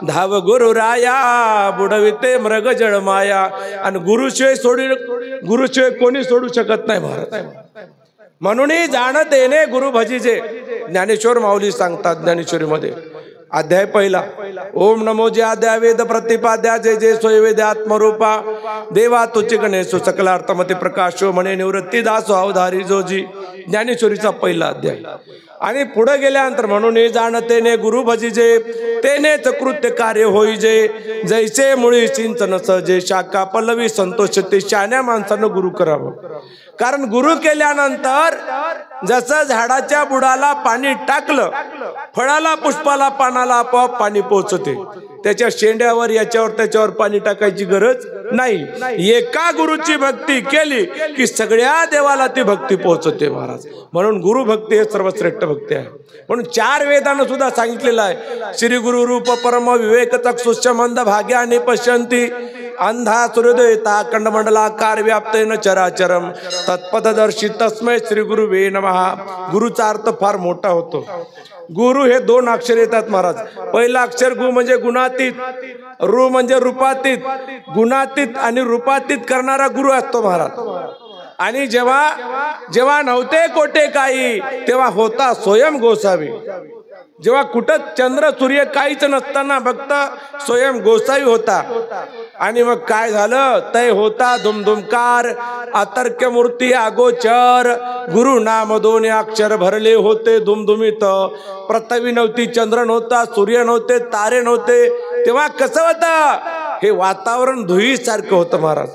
धाव गुरुराया बुडविते मृग जळमाया. आणि गुरुशिवाय कोणी सोडू शकत नाही महाराज. म्हणून जाणत येणे गुरु भजीचे. ज्ञानेश्वर माऊली सांगतात ज्ञानेश्वरीमध्ये अध्याय पहिला. ओम नमो जे अध्याय वेद प्रतिपाद्या जे जे सोय वेद आत्मरूपा. देवा तुझे गणेश सकलार्थमते प्रकाशो म्हणे निवृत्ती दासो अवधारी जोजी. ज्ञानेश्वरीचा पहिला अध्याय. आणि पुढे गेल्यानंतर म्हणून जाणतेने गुरु भजीजे, तेनेच कृत्य कार्य होईजे. जैसे मुळी सिंचन सहजे, शाखा पल्लवी संतोष ते. शहाण्या माणसानं गुरु करावं. कारण गुरु केल्यानंतर जसं झाडाच्या बुडाला पाणी टाकलं, फळाला पुष्पाला पानाला आपोआप पाणी पोहोचते. त्याच्या शेंड्यावर याच्यावर त्याच्यावर पाणी टाकायची गरज नाही. एका गुरुची भक्ती केली की सगळ्या देवाला ती भक्ती पोहोचते महाराज. म्हणून गुरु भक्ती हे सर्वश्रेष्ठ भक्ती आहे. म्हणून 4 वेदानं सुद्धा सांगितलेलं आहे. श्री गुरु रूप परम विवेक चक्षुष्य मंद भाग्याने पश्यंती. अंधा सूर्योदयता कंडमंडलाकार व्याप्तेन चराचरम तत्पथदर्शी तस्मै श्री गुरुवे नमः. गुरुचा अर्थ फार मोठा होतो. गुरु हे 2 अक्षर येतात महाराज. पहिला अक्षर गु म्हणजे गुणातीत, रु म्हणजे रूपातीत. गुणातीत आणि रूपातीत करणारा गुरु असतो महाराज. आणि जेव्हा नव्हते कोठे काही, तेव्हा होता स्वयं गोसावी. जेव्हा कुठं चंद्र सूर्य काहीच नसताना फक्त स्वयं गोसावी होता. आणि मग काय झालं, तय होता धुमधुमकार अतर्क्य मूर्ती अगोचर. गुरु नाम 2 अक्षर भरले होते धुमधुमीत. पृथ्वी नव्हती, चंद्र नव्हता, सूर्य नव्हते, तारे नव्हते. तेव्हा कसं होतं, हे वातावरण धुईसारखं होतं महाराज.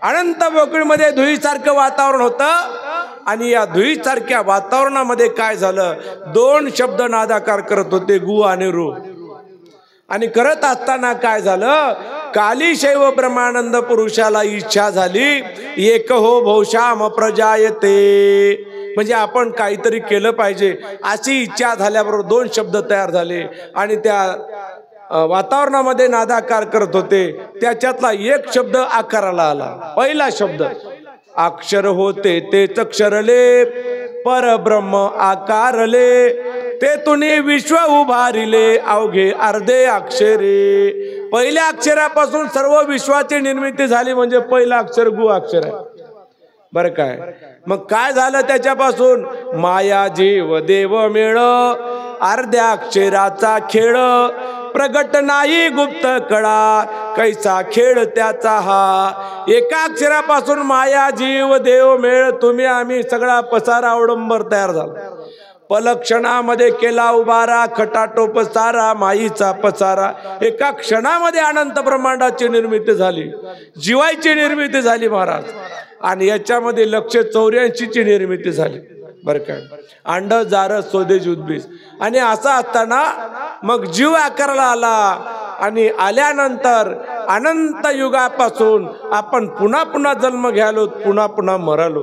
अनंत पोकळीमध्ये धुईसारखं वातावरण होतं. आणि या धुईसारख्या वातावरणामध्ये काय झालं, 2 शब्द नादाकार करत होते, गु आणि रू. आणि करत असताना काय झालं, काली शैव ब्रह्मानंद पुरुषाला इच्छा झाली, एक हो भौशाम प्रजायते. म्हणजे आपण काहीतरी केलं पाहिजे अशी इच्छा झाल्याबरोबर 2 शब्द तयार झाले. आणि त्या वातावरणामध्ये नादाकार करत होते. त्याच्यातला एक शब्द आकाराला आला. पहिला शब्द अक्षर होते तेच अक्षरले, परब्रह्म आकारले. ते तुनी विश्व उभारिले, अवघे अर्धे अक्षरे. पहिल्या अक्षरापासून सर्व विश्वाची निर्मिती झाली. म्हणजे पहिला अक्षर गु अक्षर आहे बर काय. मग काय झालं त्याच्यापासून, माया जीव देव मेळ, अर्ध्या अक्षराचा खेळ. प्रगट नाही गुप्त कळा, कैसा खेळ त्याचा हा. एका अक्षरापासून माया जीव देव मेळ, तुम्ही आम्ही सगळा पसारा अवडंबर तयार झाला. पलक्षणामध्ये केला उभारा, खटाटोप सारा माईचा पसारा. एका क्षणामध्ये अनंत ब्रह्मांडाची निर्मिती झाली, जीवाची निर्मिती झाली महाराज. आणि याच्यामध्ये 184ची निर्मिती झाली बर काय. अंड जार स्वदेश उद्भिज. आणि असं असताना मग जीव आकाराला आला. आणि आल्यानंतर अनंत युगापासून आपण पुन्हा पुन्हा जन्म घ्यालो, पुन्हा पुन्हा मरालो.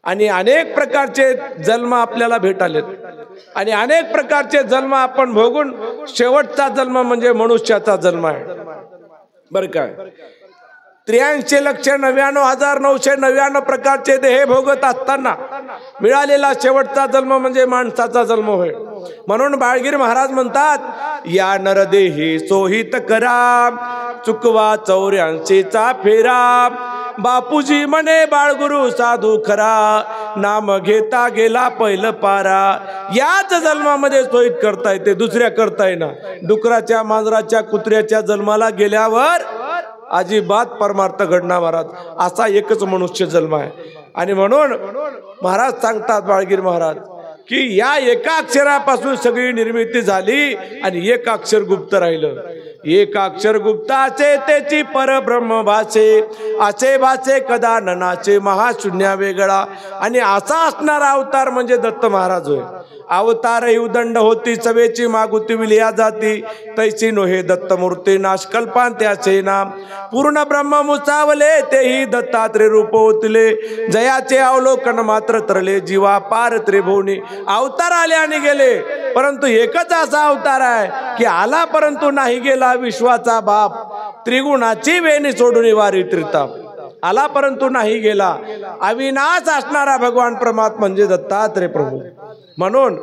आणि अनेक प्रकारचे जन्म आपल्याला भेटालेत. आणि अनेक प्रकारचे जन्म आपण भोगून शेवटचा जन्म म्हणजे मनुष्याचा जन्म आहे बर काय. 83,99,999 प्रकारचे देह भोगत असताना मिळालेला शेवटचा जन्म म्हणजे माणसाचा जन्म होय. म्हणून बाळगीर महाराज म्हणतात, या नरदेही सोहित करा, चुकवा 84चा फेरा. बापूजी म्हणे बाळगुरु साधू खरा, नाम घेता गेला पहिलं पारा. याच जन्मामध्ये सोयीत करता येते, दुसऱ्या करता येईना. डुकराच्या, मांजराच्या, कुत्र्याच्या जन्माला गेल्यावर अजिबात परमार्थ घडणार महाराज. असा एकच मनुष्य जन्म आहे. आणि म्हणून महाराज सांगतात, बाळगीर महाराज, की या एका अक्षरापासून सगळी निर्मिती झाली आणि एक अक्षर गुप्त राहिलं. एक अक्षर गुप्ताचे त्याची परब्रह्म भाषे, असे भाषे कदा ननाचे महाशून्या वेगळा. आणि असा असणारा अवतार म्हणजे दत्त महाराज होय. अवतार उदंड होती सवेची मागुती विलिया जाती, तैसी नोहे दत्तमूर्ती नाश कल्पांत्याचे नाम. पूर्ण ब्रह्म मुसावले तेही दत्तात्रे रूप होतले, जयाचे अवलोकन मात्र तरले जीवा पार त्रिभुवनी. अवतार आले आणि गेले, परंतु एकच असा अवतार आहे की आला परंतु नाही गेला विश्वाचा बाप. त्रिगुणाची वेणी सोडून वारी त्रिताप. आला परंतु नाही गेला, अविनाश असणारा भगवान परमात्मा म्हणजे दत्तात्रेय प्रभू. म्हणून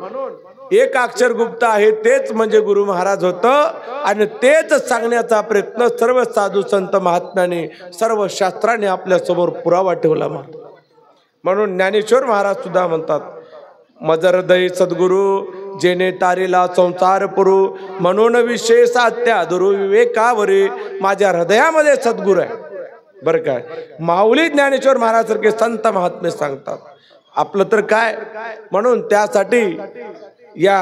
एक अक्षर गुप्त आहे तेच म्हणजे गुरु महाराज होतं. आणि तेच सांगण्याचा प्रयत्न सर्व साधू संत महात्म्याने, सर्व शास्त्राने आपल्या समोर पुरावा ठेवला. म्हणून ज्ञानेश्वर महाराज सुद्धा म्हणतात, मज हृदय सद्गुरु जेने तारेला संसार पुरू, म्हणून विशेष सात्या दुरु विवेकावरे. माझ्या हृदयामध्ये सद्गुरु आहे बरं काय. माऊली ज्ञानेश्वर महाराज सारखे संत महात्मे सांगतात. आपलं तर काय. म्हणून त्यासाठी या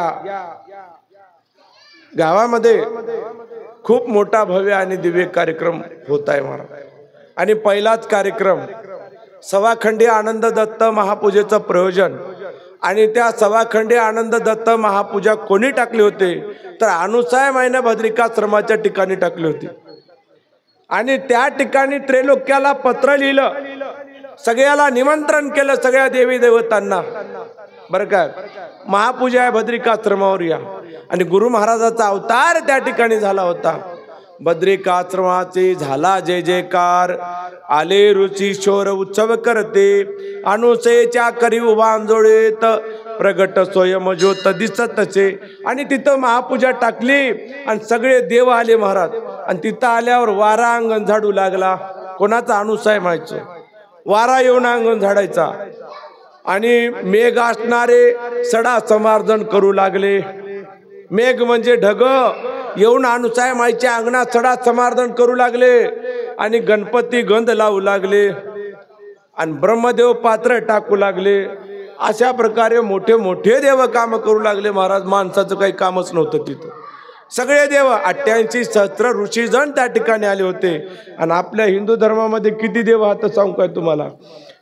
गावामध्ये खूप मोठा भव्य आणि दिव्य कार्यक्रम होत आहे महाराज. आणि पहिलाच कार्यक्रम सवाखंडी आनंद दत्त महापूजेचं प्रयोजन. आणि त्या सवाखंडी आनंद दत्त महापूजा कोणी टाकली होते तर अनुसाय मायने भद्रिकाश्रमाच्या ठिकाणी टाकली होती. आणि त्या ठिकाणी त्रैलोक्याला पत्र लिहिलं, सगळ्याला निमंत्रण केलं, सगळ्या देवी देवतांना बरं काय. महापूजा आहे भद्रिकाश्रमावर या. आणि गुरु महाराजाचा अवतार त्या ठिकाणी झाला होता. भद्रिकाश्रमाचे झाला जय जयकार, आले रुची शोर उत्सव करते, अनुसयेच्या करी उभांजोळेत प्रगट स्वयं ज्योत दिसतचे. आणि तिथं महापूजा टाकली आणि सगळे देव आले महाराज. आणि तिथं आल्यावर वारा अंगण झाडू लागला. कोणाचा अनुसाय माहिती, वारा येऊन अंगण झाडायचा. आणि मेघ असणारे सडा समार्जन करू लागले. मेघ म्हणजे ढग येऊन अनुसाय माईच्या अंगणात सडा समार्जन करू लागले. आणि गणपती गंध लावू लागले आणि ब्रह्मदेव पात्र टाकू लागले. अशा प्रकारे मोठे मोठे देव काम करू लागले महाराज. माणसाचं काही कामच नव्हतं तिथं. सगळे देव 88 सहस्त्र ऋषीजण त्या ठिकाणी आले होते. आणि आपल्या हिंदू धर्मामध्ये किती देव आहात सांगू काय तुम्हाला,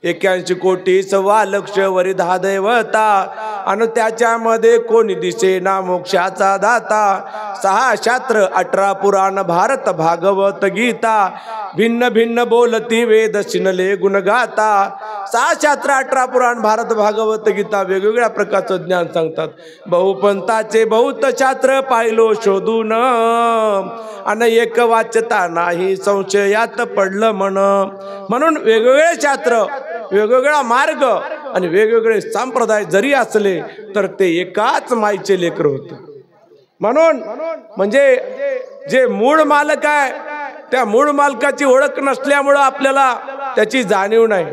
81 कोटी 1.25 लक्ष वरी 10 दैवता. आणि त्याच्यामध्ये कोणी दिसे ना मोक्षाचा दाता. 6 शास्त्र 18 पुराण भारत भागवत गीता. भिन्न भिन्न बोलती वेद शिनले गुणगाता. 6 शास्त्र 18 पुराण भारत भागवत गीता वेगवेगळ्या प्रकारचं ज्ञान सांगतात. बहुपंथाचे बहुत शास्त्र पाहिलो शोधून, आणि एक वाचता नाही संशयात पडलं म्हणून वेगवेगळे शास्त्र, वेगवेगळा मार्ग आणि वेगवेगळे संप्रदाय जरी असले तर ते एकाच माईचे लेकर होते. म्हणून म्हणजे जे मूळ मालक आहे त्या मूळ मालकाची ओळख नसल्यामुळं आपल्याला त्याची जाणीव नाही.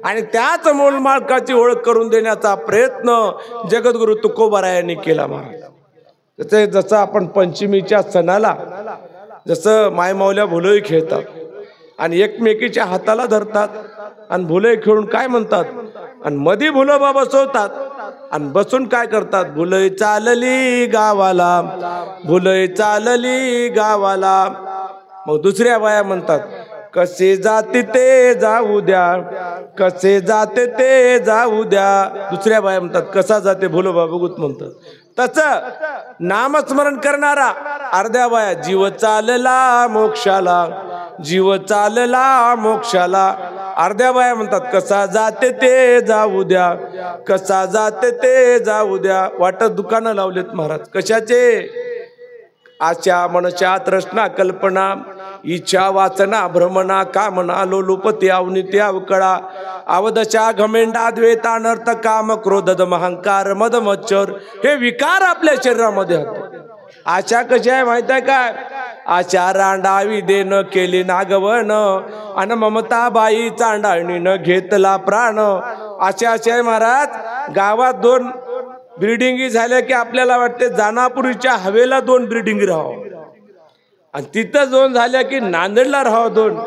आणि त्याच मूळ मालकाची ओळख करून देण्याचा प्रयत्न जगद्गुरु तुकोबारायांनी केला महाराज. जसं आपण पंचमीच्या सणाला जसं मायमाऊल्या भुलोई खेळतात आणि एकमेकीच्या हाताला धरतात आणि भुलोई खेळून काय म्हणतात आणि मधी भुलोबा बसवतात आणि बसून काय करतात, भुलोई चालली गावाला, भुलोई चालली गावाला. मग दुसऱ्या बाया म्हणतात कसे जाते ते जाऊ द्या, कसे जाते ते जाऊ द्या. दुसऱ्या बाया म्हणतात कसा जाते भुलोबा बघूत म्हणतात. तसं नामस्मरण करणारा अर्ध्या बाया जीव चालला मोक्षाला, जीव चालला मोक्षाला. अर्ध्या बाया म्हणतात कसा जाते ते जाऊ द्या, कसा जाते ते जाऊ द्या. वाटत दुकानं लावलेत महाराज कशाचे, आशा मनशा तृष्णा कल्पना इच्छा वाचना भ्रमणा कामना लोलुपती अवनिती अवकळा अवदशा घमेंडा द्वेता अनर्थ काम क्रोध अहंकार मद मच्छर हे विकार आपल्या शरीरामध्ये होते. आशा कशी आहे माहित आहे काय, आशा रांडावी देन केली नागवन अन ममताबाई चांडाळणीनं घेतला प्राण. अशा आहे महाराज. गावात 2 बिल्डिंगी झाल्या की आपल्याला वाटते जानापुरीच्या हवेला 2 बिल्डिंगी राहावं, आणि तिथं 2 झाल्या की नांदेडला राहावं, 2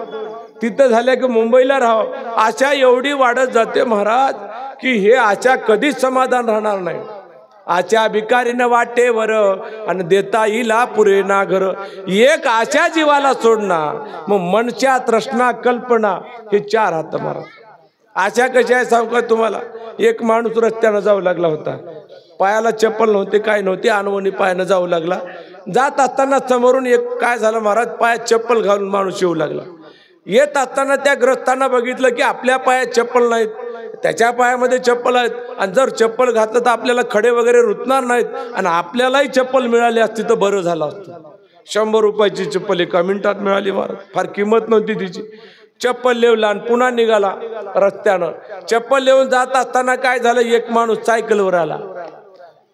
तिथं झाल्या की मुंबईला राहावं. आशा एवढी वाढत जाते महाराज की हे आशा कधीच समाधान राहणार नाही. आशा भिकारीनं वाटे वर आणि देता येईला पुरे ना घर. एक आशा जीवाला सोडणार, मग मनशा तृष्णा कल्पना हे 4 हात महाराज. आशा कशी आहे सांगू का तुम्हाला. एक माणूस रस्त्यानं जाऊ लागला होता, पायाला चप्पल नव्हते, काय नव्हते, अनवणी पायानं जाऊ लागला. जात असताना समोरून एक काय झालं महाराज, पायात चप्पल घालून माणूस येऊ लागला. येत असताना त्या ग्रस्तांना बघितलं की आपल्या पायात चप्पल नाहीत, त्याच्या पायामध्ये चप्पल आहेत, आणि जर चप्पल घातलं तर आपल्याला खडे वगैरे रुतणार नाहीत, आणि आपल्यालाही चप्पल मिळाली असती तर बरं झालं असतं. 100 रुपयाची चप्पल 1 मिनिटात मिळाली महाराज. फार किंमत नव्हती तिची. चप्पल लेवला आणि पुन्हा निघाला रस्त्यानं. चप्पल लेवून जात असताना काय झालं, एक माणूस सायकलवर आला.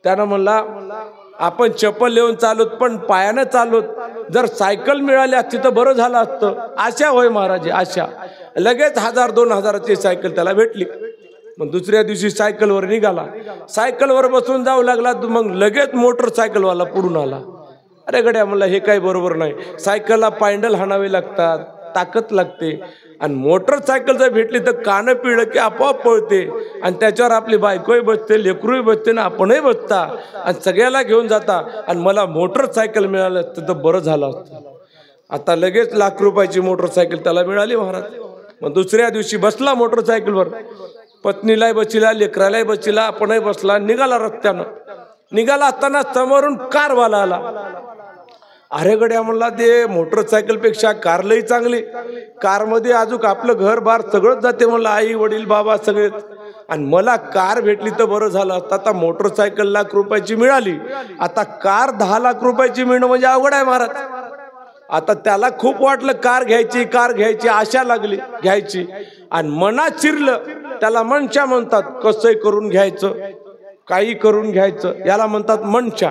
त्यानं म्हणला आपण चप्पल लेवून चालत पण पायानं चालत, जर सायकल मिळाली असती तर बरं झालं असतं. आशा होय महाराज, आशा. लगेच 1000-2000ची सायकल त्याला भेटली. मग दुसऱ्या दिवशी सायकलवर निघाला. सायकलवर बसून जाऊ लागला. मग लगेच मोटरसायकलवाला पुढून आला. अरे गड्या म्हणला हे काही बरोबर नाही. सायकलला पायंडल हाणावे लागतात, ताकद लागते, आणि मोटरसायकल जर भेटली तर कानं पिळलं की आपोआप पळते, आणि त्याच्यावर आपली बायकोही बसते, लेकरूही बसते, ना आपणही बसता, आणि सगळ्याला घेऊन जाता. आणि मला मोटरसायकल मिळालं असतं तर बरं झालं असतं. आता लगेच ₹1,00,000 रुपयाची मोटरसायकल त्याला मिळाली महाराज. मग दुसऱ्या दिवशी बसला मोटरसायकलवर, पत्नीलाही बसला, लेकरालाही बसला, आपणही बसला, निघाला रस्त्यानं. निघाला असताना समोरून कारवाला आला. अरे गड्या म्हणला ते मोटरसायकल पेक्षा कार लई चांगली, कारमध्ये अजून आपलं घर बार सगळंच जाते म्हणलं, आई वडील बाबा सगळेच, आणि मला कार भेटली तर बरं झालं असतं. आता मोटरसायकल ₹1,00,000 रुपयाची मिळाली, आता कार ₹10,00,000 रुपयाची मिळणं म्हणजे अवघड आहे महाराज. आता त्याला खूप वाटलं कार घ्यायची, आशा लागली घ्यायची, आणि मनात शिरलं. त्याला मनशा म्हणतात. कसंही करून घ्यायचं, काही करून घ्यायचं, याला म्हणतात मनशा.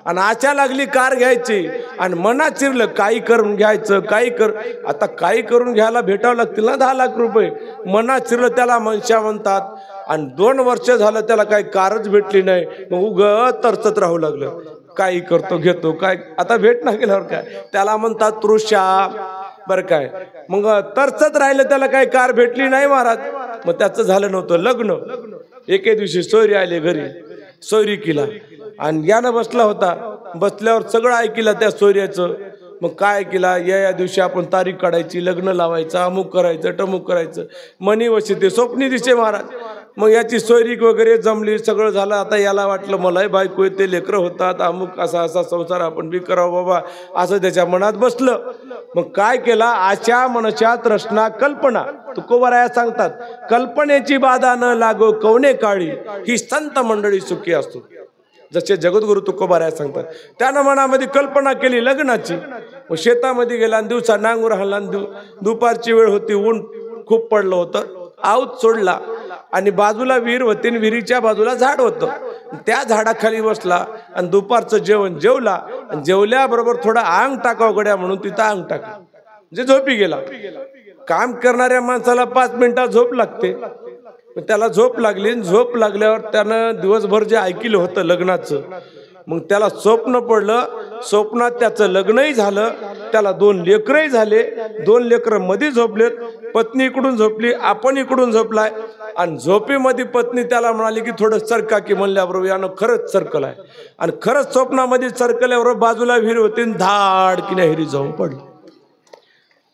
आणि आशा लागली कार घ्यायची, आणि मनात शिरलं काही करून घ्यायचं, आता काही करून घ्यायला भेटावं लागतील ना ₹10,00,000 रुपये. मनात शिरलं त्याला मनशा म्हणतात. आणि 2 वर्ष झालं त्याला काही कारच भेटली नाही. मग उगं तरचत राहू लागलं, काही करतो घेतो, काय आता भेटणार गेल्यावर काय, त्याला म्हणतात तृषा. बरं काय, मग तरचत राहिलं, त्याला काही कार भेटली नाही महाराज. मग त्याचं झालं नव्हतं लग्न. एके दिवशी सोयरी आले घरी, सोयरी केला, आणि यानं बसला होता. बसल्यावर सगळं ऐकलं त्या सोयऱ्याचं. मग काय केला, या दिवशी आपण तारीख काढायची, लग्न लावायचं, अमुक करायचं, टमुक करायचं. मनी वशिते स्वप्नी दिसे महाराज. मग याची सोयरीक वगैरे जमली, सगळं झालं. आता याला वाटलं मलाही बायको येते, लेकरं होतात, अमुक असा संसार आपण बी करावं बाबा, असं त्याच्या मनात बसलं. मग काय केला, आशा मनशा तृष्णा कल्पना, तुकोबाराया सांगतात, कल्पनेची बाधा न लागो कवने काळी, ही संत मंडळी सुखी असतो. जसे जगद्गुरु तुकोबाराया सांगतात. त्यानं मनामध्ये कल्पना केली लग्नाची. मग शेतामध्ये गेला, आणि दिवसा नांगूर हाणला, दुपारची वेळ होती, ऊन खूप पडलं होतं. आऊत सोडला, आणि बाजूला विहीर होती, विहिरीच्या बाजूला झाड होतं. त्या झाडाखाली बसला, आणि दुपारचं जेवण जेवला, आणि जेवल्याबरोबर थोडा अंग टाकावं गड्या म्हणून तिथं अंग टाकलं, म्हणजे झोपी गेला. काम करणाऱ्या माणसाला 5 मिनिटात झोप लागते. त्याला झोप लागली. झोप लागल्यावर त्यानं दिवसभर जे ऐकलं होतं लग्नाचं, मग त्याला स्वप्न पडलं. स्वप्नात त्याचं लग्नही झालं, त्याला 2 लेकरही झाले. 2 लेकरं मध्ये झोपलेत. पत्नी इकडून झोपली, आपण इकडून झोपलाय, आणि झोपेमध्ये पत्नी त्याला म्हणाली की थोडं सरका, की म्हणल्याबरोबर यानं खरंच सरकल आहे. आणि खरंच स्वप्नामध्ये सरकल्याबरोबर बाजूला विहीर होती, धाड की विहिरी जाऊन पडली.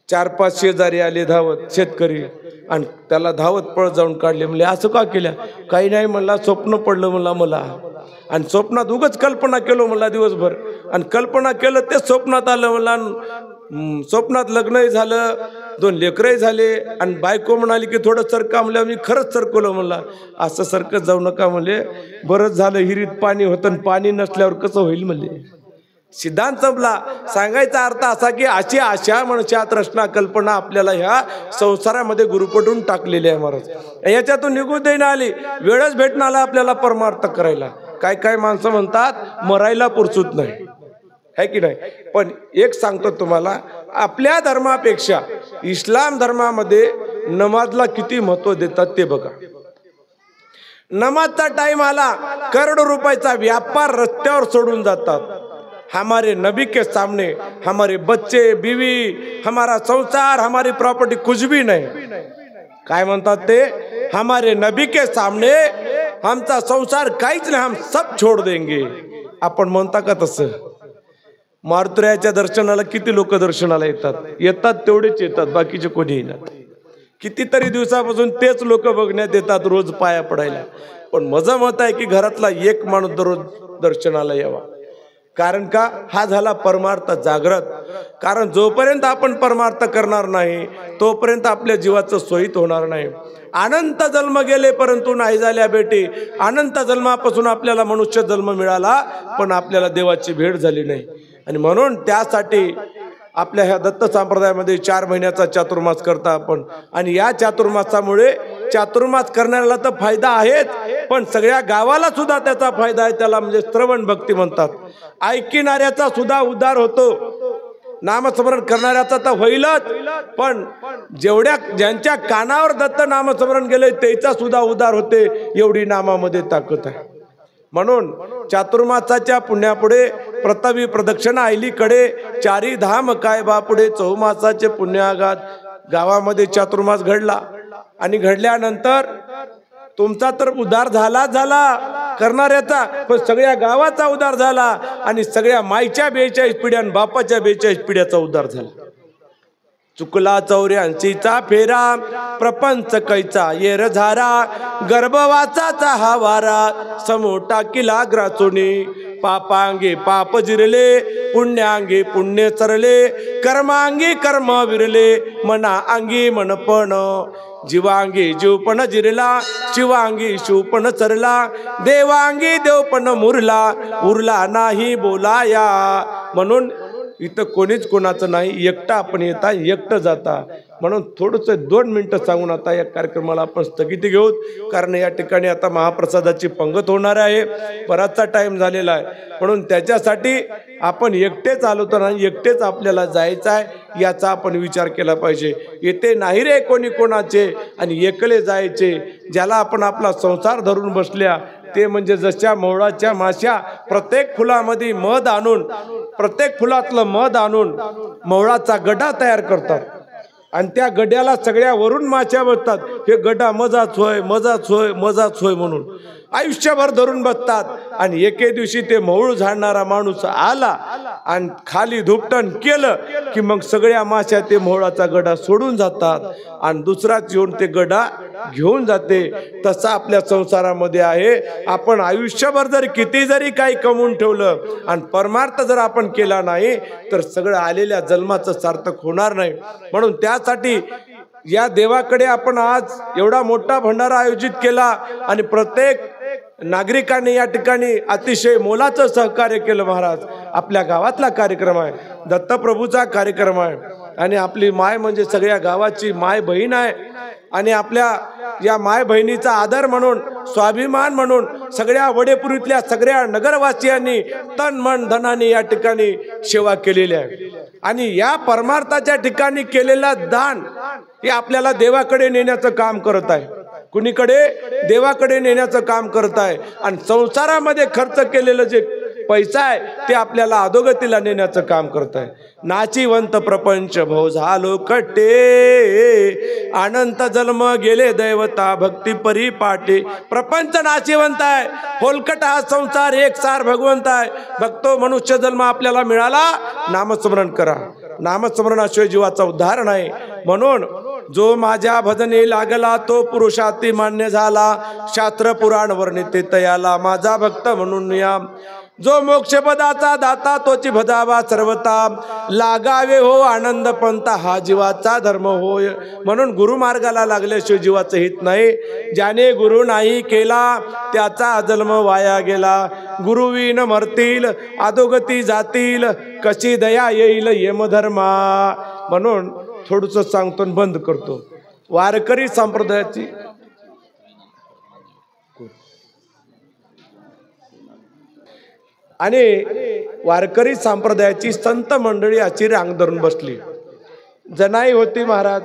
4-5 शेजारी आले धावत, शेतकरी, आणि त्याला धावत पळत जाऊन काढले. म्हणले असं का केल्या? काही नाही म्हणला, स्वप्न पडलं म्हणला मला, आणि स्वप्नात उगच कल्पना केलो म्हणला दिवसभर, आणि कल्पना केलं ते स्वप्नात आलं म्हणला. स्वप्नात लग्नही झालं, 2 लेकरही झाले, आणि बायको म्हणाली की थोडं सरका. म्हणलं मी खरंच सरकवलं म्हणला. असं सरकत जाऊ नका म्हणले, बरंच झालं हिरीत पाणी होतं, आणि पाणी नसल्यावर कसं होईल म्हणले. सिद्धांत संपला. सांगायचा अर्थ असा की अशी आशा मनशा तृष्णा कल्पना आपल्याला ह्या संसारामध्ये गुरुपटून टाकलेली आहे महाराज. याच्यातून निघून देईना आली, वेळच भेटणार आपल्याला परमार्थ करायला. काय काय माणसं म्हणतात मरायला पुरसूत नाही. है की नाही? पण एक सांगतो तुम्हाला, आपल्या धर्मापेक्षा इस्लाम धर्मामध्ये नमाजला किती महत्व देतात ते बघा. नमाजचा टाइम आला, करोडो रुपयाचा व्यापार रस्त्यावर सोडून जातात. हमारे नबी के सामने हमारे बच्चे, बीवी, हमारा संसार, हमारी प्रॉपर्टी कुछ भी नहीं. काय म्हणतात ते? हमारे नबी के सामने आमचा संसार काहीच नाही, हम सब छोड़ देंगे. आपण म्हणता का तसं? मारुतीच्या दर्शनाला किती लोक दर्शनाला येतात तेवढेच येतात, बाकीचे कोणी येणार. कितीतरी दिवसापासून तेच लोक बघण्यात येतात रोज पाया पडायला. पण माझं मत आहे की घरातला एक माणूस दररोज दर्शनाला यावा. कारण का? हा झाला परमार्थ जागृत. कारण जोपर्यंत आपण परमार्थ करणार नाही तोपर्यंत आपल्या जीवाचं सोयीत होणार नाही. अनंत जन्म गेले परंतु नाही झाल्या भेटी. अनंत जन्मापासून आपल्याला मनुष्य जन्म मिळाला पण आपल्याला देवाची भेट झाली नाही. आणि म्हणून त्यासाठी आपल्या ह्या दत्त संप्रदायामध्ये 4 महिन्याचा चातुर्मास करता आपण. आणि या चातुर्मासामुळे चातुर्मास करण्याला तर फायदा आहेच, पण सगळ्या गावाला सुद्धा त्याचा फायदा आहे. त्याला म्हणजे श्रवण भक्ती म्हणतात. ऐकणाऱ्याचा सुद्धा उद्धार होतो, नामस्मरण करणाऱ्याचा तर होईलच, पण ज्यांच्या कानावर दत्त नामस्मरण गेले त्याचा सुद्धा उद्धार होते. एवढी नामामध्ये ताकद आहे. म्हणून चातुर्मासाच्या पुण्यापुढे प्रतवी प्रदक्षिणा आईलीकडे, 4 धाम काय बापुढे. चौमासाचे पुण्यागात गावामध्ये चातुर्मास घडला आणि घडल्यानंतर तुमचा तर उद्धार झाला करणाऱ्याचा, पण सगळ्या गावाचा उद्धार झाला आणि सगळ्या माईच्या 42 पिढ्या आणि बापाच्या 42 पिढ्याचा उद्धार झाला. चुकला 84चा फेरा, प्रपंच कैचा येर झारा, गर्भवासाचा हा वारा, समो टाकीला ग्राचोनी. पापांगे पाप जिरले, पुण्याअंगी पुण्य सरले, कर्मांगी कर्म विरले, मना अंगी मनपण. जीवांगी जीवपण जिरला, शिवांगी शिवपण सरला, देवांगी देवपण मुरला, उरला नाही बोलाया. म्हणून इथं कोणीच कोणाचं नाही, एकटा आपण येता एकटं जाता. म्हणून थोडंसं 2 मिनिटं सांगून आता या कार्यक्रमाला आपण स्थगिती घेऊ. कारण या ठिकाणी आता महाप्रसादाची पंगत होणार आहे, बराचसा टाइम झालेला आहे. म्हणून त्याच्यासाठी आपण एकटेच आलो तर नाही, एकटेच आपल्याला जायचं आहे याचा आपण विचार केला पाहिजे. येते नाही रे कोणी कोणाचे आणि एकले जायचे. ज्याला आपण आपला संसार धरून बसल्या ते म्हणजे जशा मोळाच्या माश्या प्रत्येक फुलामध्ये मध आणून, प्रत्येक फुलातलं मध आणून मोळाचा गड्डा तयार करतात आणि त्या गड्ड्याला सगळ्या वरून माश्या बसतात. हे गड्डा मजाच होय, मजाच होय, मजाच होय म्हणून आयुष्यभर धरून बसतात. आणि एके दिवशी ते मोहळ झाडणारा माणूस आला आणि खाली धुपटण केलं की मग सगळ्या माश्या ते मोहळाचा गड्डा सोडून जातात आणि दुसराच येऊन ते गड्डा घेऊन जाते. तसं आपल्या संसारामध्ये आहे. आपण आयुष्यभर जर किती जरी काही कमवून ठेवलं आणि परमार्थ जर आपण केला नाही तर सगळं आलेल्या जन्माचं सार्थक होणार नाही. म्हणून त्यासाठी या देवाकडे आपण आज एवढा मोठा भंडारा आयोजित केला आणि प्रत्येक नागरिकांनी या ठिकाणी अतिशय मोलाचं सहकार्य केलं. महाराज आपल्या गावातला कार्यक्रम आहे, दत्तप्रभूचा कार्यक्रम आहे आणि आपली माय म्हणजे सगळ्या गावाची माय बहीण आहे. आणि आपल्या या माय बहिणीचा आदर म्हणून, स्वाभिमान म्हणून सगळ्या वडेपुरीतल्या सगळ्या नगरवासियांनी तन मन धनाने या ठिकाणी सेवा केलेली आहे. आणि या परमार्थाच्या ठिकाणी केलेला दान हे आपल्याला देवाकडे नेण्याचं काम करत आहे. कुणीकडे? देवाकडे नेण्याचं काम करत आहे. आणि संसारामध्ये खर्च केलेलं जे पैसा आहे ते आपल्याला अधोगतीला नेण्याचं काम करत आहे. नाचिवंत प्रपंच भव झालो कट्टे, अनंत जन्म गेले दैवता भक्ती परी पाटे. प्रपंच नाचिवंत आहे, होलकट हा संसार एकसार भगवंत आहे. भक्तो मनुष्य जन्म आपल्याला मिळाला, नामस्मरण करा. नामस्मरणाशिवाय जीवाचा उद्धार नाही. म्हणून जो माझ्या भजनी लागला तो पुरुषार्थी मान्य झाला. शास्त्र पुराण वर्णिते तयाला माझा भक्त म्हणून या. जो मोक्षपदाचा दाता तोची भजावा सर्वता. लागावे हो आनंद पंथा हा जीवाचा धर्म होय. म्हणून गुरुमार्गाला लागल्याशिवाय जीवाचं हित नाही. ज्याने गुरु नाही केला त्याचा जन्म वाया गेला. गुरुविन मरतील अधोगती जातील, कशी दया येईल यमधर्मा. म्हणून थोडंसं सांगतो बंद करतो. वारकरी संप्रदायाची आणि वारकरी संप्रदायाची संत मंडळी अशी रांग धरून बसली. जनाई होती महाराज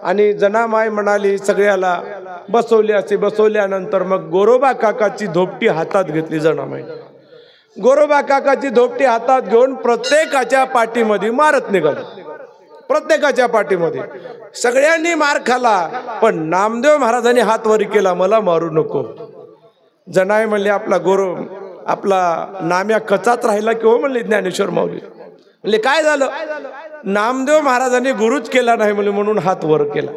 आणि जनामाय म्हणाली सगळ्याला बसवली. असे बसवल्यानंतर मग गोरोबा काकाची धोपटी हातात घेतली जनामाई. गोरोबा काकाची धोपटी हातात घेऊन प्रत्येकाच्या पाठीमध्ये मारत निघाली. प्रत्येकाच्या पाठीमध्ये सगळ्यांनी मार खाला, पण नामदेव महाराजांनी हात वर केला, मला मारू नको. जनाई म्हणले आपला नाम्या कचाच राहिला की हो म्हणले ज्ञानेश्वर माऊली. म्हणले काय झालं? नामदेव महाराजांनी गुरुच केला नाही म्हणले म्हणून हात वर केला.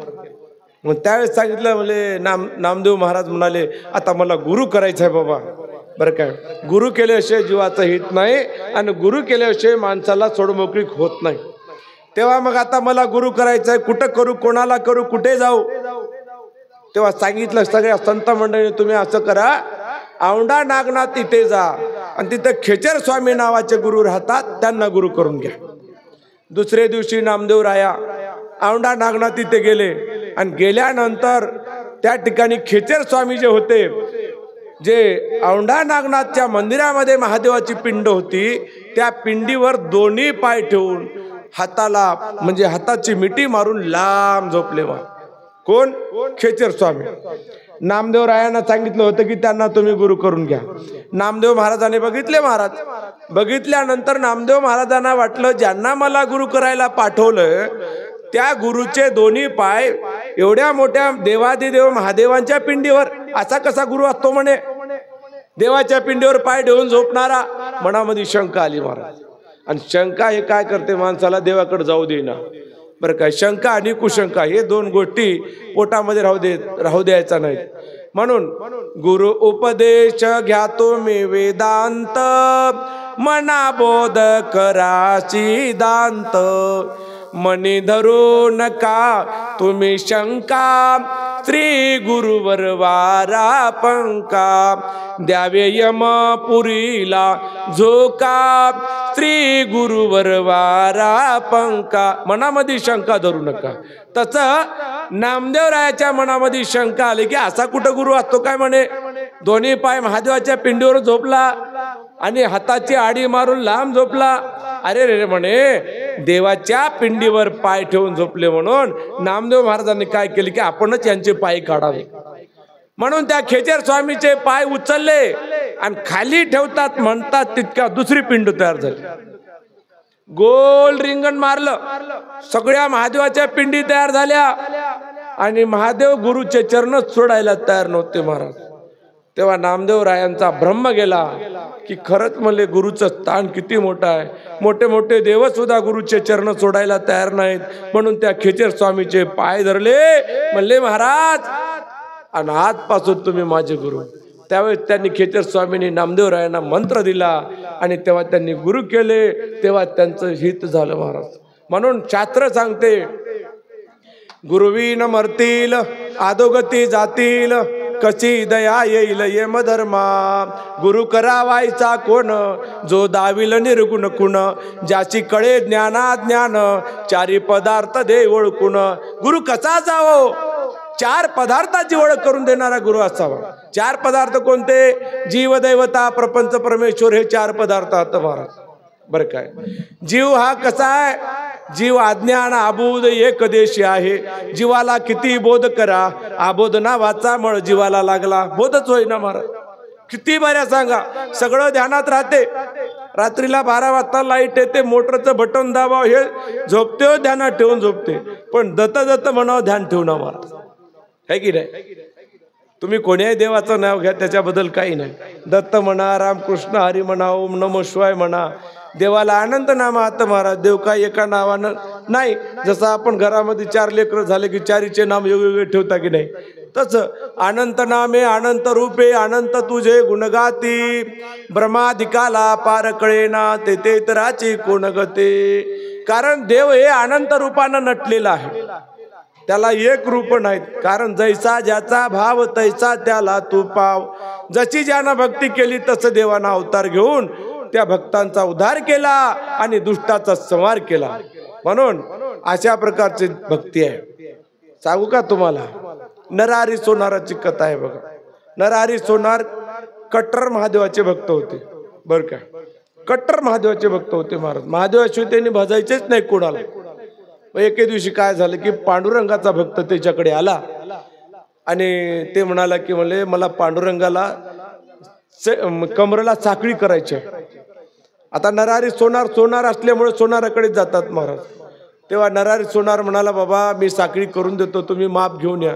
मग त्यावेळेस सांगितलं म्हणले नामदेव महाराज म्हणाले आता मला गुरु करायचं आहे बाबा. बरं काय, गुरु केल्याशिवाय जीवाचं हित नाही आणि गुरु केल्याशिवाय माणसाला सोडमोकळीक होत नाही. तेव्हा मग आता मला गुरु करायचं आहे, कुठं करू, कोणाला करू, कुठे जाऊ? तेव्हा सांगितलं सगळ्या संत मंडळीने तुम्ही असं करा, औंढा नागनाथ तिथे जा आणि तिथे खेचर स्वामी नावाचे गुरु राहतात, त्यांना गुरु करून घ्या. दुसरे दिवशी नामदेव राया औंढा नागनाथ तिथे गेले आणि गेल्यानंतर त्या ठिकाणी खेचर स्वामी जे होते, जे औंढा नागनाथच्या मंदिरामध्ये महादेवाची पिंड होती, त्या पिंडीवर दोन्ही पाय ठेवून हाताला म्हणजे हाताची मिठी मारून लांब झोपले. कोण? खेचर स्वामी. नामदेव रायांना सांगितलं होतं की त्यांना तुम्ही गुरु करून घ्या. नामदेव महाराजांनी बघितले. महाराज बघितल्यानंतर नामदेव महाराजांना वाटलं ज्यांना मला गुरु करायला पाठवलं त्या गुरुचे दोन्ही पाय एवढ्या मोठ्या देवादिदेव महादेवांच्या पिंडीवर असा कसा गुरु असतो म्हणे? देवाच्या पिंडीवर पाय ठेवून झोपणारा. मनामध्ये शंका आली महाराज. आणि शंका हे काय करते? माणसाला देवाकडे जाऊ देईना. बरं काय, शंका आणि कुशंका हे दोन गोष्टी पोटामध्ये राहू द्यायचा नाही. म्हणून गुरु उपदेश घ्या तुम्ही वेदांत, मना बोध करा सिद्धांत. मनी धरू नका तुम्ही शंका, श्री गुरुवर वारा पंका. द्यावे यम पुरीला झोका, श्री गुरुवर वारा पंका. मनामध्ये शंका धरू नका. तसं नामदेवरायाच्या मनामध्ये शंका आली की असा कुठं गुरु असतो काय म्हणे? दोन्ही पाय महादेवाच्या पिंडीवर झोपला आणि हाताची आडी मारून लांब झोपला. अरे रे म्हणे, देवाच्या पिंडीवर पाय ठेवून झोपले म्हणून नामदेव महाराजांनी काय केले की आपणच यांचे पाय काढावे. म्हणून त्या खेचर स्वामीचे पाय उचलले आणि खाली ठेवतात म्हणतात तितक्या दुसरी पिंड तयार झाली. गोल रिंगण मारलं, सगळ्या महादेवाच्या पिंडी तयार झाल्या आणि महादेव गुरुचे चरण सोडायला तयार नव्हते महाराज. तेव्हा नामदेव रायांचा भ्रम गेला की खरंच म्हणले गुरुचं स्थान किती मोठं आहे. मोठे मोठे देव सुद्धा गुरुचे चरण सोडायला तयार नाहीत. म्हणून त्या खेचर स्वामीचे पाय धरले, म्हणले महाराज आणि आजपासून तुम्ही माझे गुरु. त्यावेळेस त्यांनी खेचर स्वामींनी नामदेव रायांना मंत्र दिला आणि तेव्हा त्यांनी गुरु केले. तेव्हा त्यांचं हित झालं महाराज. म्हणून शास्त्र सांगते गुरुवीन मरतील आदोगती जातील, कशी दया येईल यमधर्मा. गुरु करावायचा कोण, जो दाविल निर्गुण कुण. ज्याची कळे ज्ञानाज्ञान, चारी पदार्थ दे ओळखून. गुरु कसा जावो, चार पदार्थाची ओळख करून देणारा गुरु असावा. चार पदार्थ कोणते? जीव, दैवता, प्रपंच, परमेश्वर हे चार पदार्थ आहेत महाराज. बरं काय, जीव हा कसा आहे? जीव अज्ञान आबोध एकदेशी आहे. जीवाला किती बोध करा, आबोध नावाचा मळ जीवाला लागला, बोधच होईना महाराज. किती बऱ्या सांगा, सगळं ध्यानात राहते. रात्रीला 12 वाजता लाईट येते, मोटरचं बटन दाबाव, हे झोपते ध्यानात ठेवून झोपते. पण दत्त म्हणावं ध्यान ठेवून महाराज, है की नाही? तुम्ही कोण्याही देवाचं नाव घ्या, त्याच्याबद्दल काही नाही. दत्त म्हणा, रामकृष्ण हरी म्हणा, ओम नमो शिवाय म्हणा. देवाला आनंद नाम आत महाराज. देव काय एका नावानं नाही. जसं आपण घरामध्ये 4 लेकरं झाले की चारीचे नाम वेगवेगळे ठेवता की नाही, तसं अनंत नामे अनंत रूपे अनंत तुझे गुणगाती. ब्रह्मादिकाला पार कळेना ते तराची कोण गते. कारण देव हे अनंत रूपानं नटलेला आहे, त्याला एक रूप नाहीत. कारण जैसा ज्याचा भाव तैसा त्याला तू पाव. जशी ज्यानं भक्ती केली तसं देवानं अवतार घेऊन त्या भक्तांचा उद्धार केला आणि दुष्टाचा संहार केला. म्हणून अशा प्रकारची भक्ती आहे. सांगू का तुम्हाला? नरहरी सोनाराची कथा आहे बघा. नरहरी सोनार कट्टर महादेवाचे भक्त होते बरं का. कट्टर महादेवाचे भक्त होते महाराज. महादेवाशिवाय त्यांनी भजायचेच नाही कोणाला. एके दिवशी काय झालं की पांडुरंगाचा भक्त त्याच्याकडे आला आणि ते म्हणाला की म्हणले मला पांडुरंगाला कमरेला साखळी करायची. आता नरारी सोनार असल्यामुळे सोनाराकडे जातात महाराज. तेव्हा नरारी सोनार म्हणाला बाबा मी साखळी करून देतो, तुम्ही माप घेऊन या.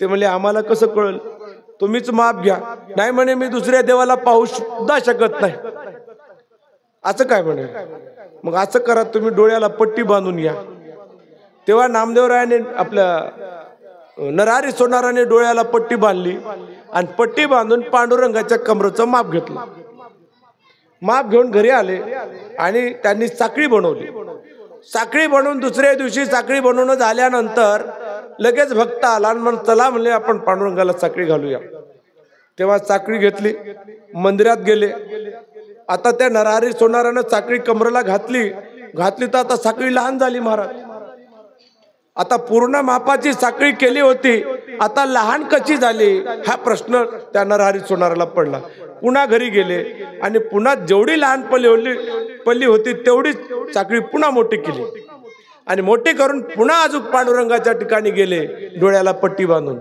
ते म्हणले आम्हाला कसं कळल, तुम्हीच माप घ्या. नाही म्हणे मी दुसऱ्या देवाला पाहू सुद्धा शकत नाही. असं काय म्हणे, मग असं करा तुम्ही डोळ्याला पट्टी बांधून या. तेव्हा नामदेवरायाने आपल्या नरारी सोनाराने डोळ्याला पट्टी बांधली आणि पट्टी बांधून पांडुरंगाच्या कमरेचं माप घेतलं. माप घेऊन घरी आले आणि त्यांनी साखळी बनवली. साखळी बनवून दुसऱ्या दिवशी साखळी बनवून झाल्यानंतर लगेच भक्त आला आणि मग चला म्हणले आपण पांडुरंगाला साखळी घालूया. तेव्हा साखळी घेतली, मंदिरात गेले. आता त्या नरहरी सोनारानं साखळी कमरेला घातली तर आता साखळी लहान झाली महाराज. आता पूर्ण मापाची साखळी केली होती, आता लहान कशी झाली हा प्रश्न त्या नरहरी सोनाराला पडला. पुन्हा घरी गेले आणि पुन्हा जेवढी लहान पल्ली होती तेवढीच साखळी पुन्हा मोठी केली आणि मोठी करून पुन्हा अजून पांडुरंगाच्या ठिकाणी गेले डोळ्याला पट्टी बांधून.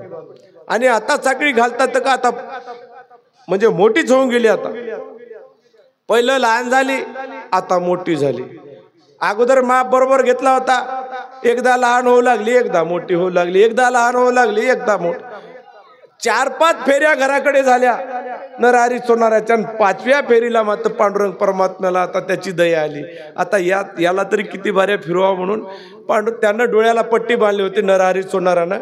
आणि आता साखळी घालतात का आता म्हणजे मोठीच होऊन गेली. आता पहिलं लहान झाली, आता मोठी झाली. अगोदर माप बरोबर घेतला होता, एकदा लहान होऊ लागली, एकदा मोठी होऊ लागली, एकदा लहान होऊ लागली, एकदा मोठी. 4-5 फेऱ्या घराकडे झाल्या नरहरी सोनाराच्या. 5व्या फेरीला मात्र पांडुरंग परमात्म्याला आता त्याची दया आली. आता याला तरी किती भाऱ्या फिरवा म्हणून त्यानं डोळ्याला पट्टी बांधली होती नरहरी सोनारानं.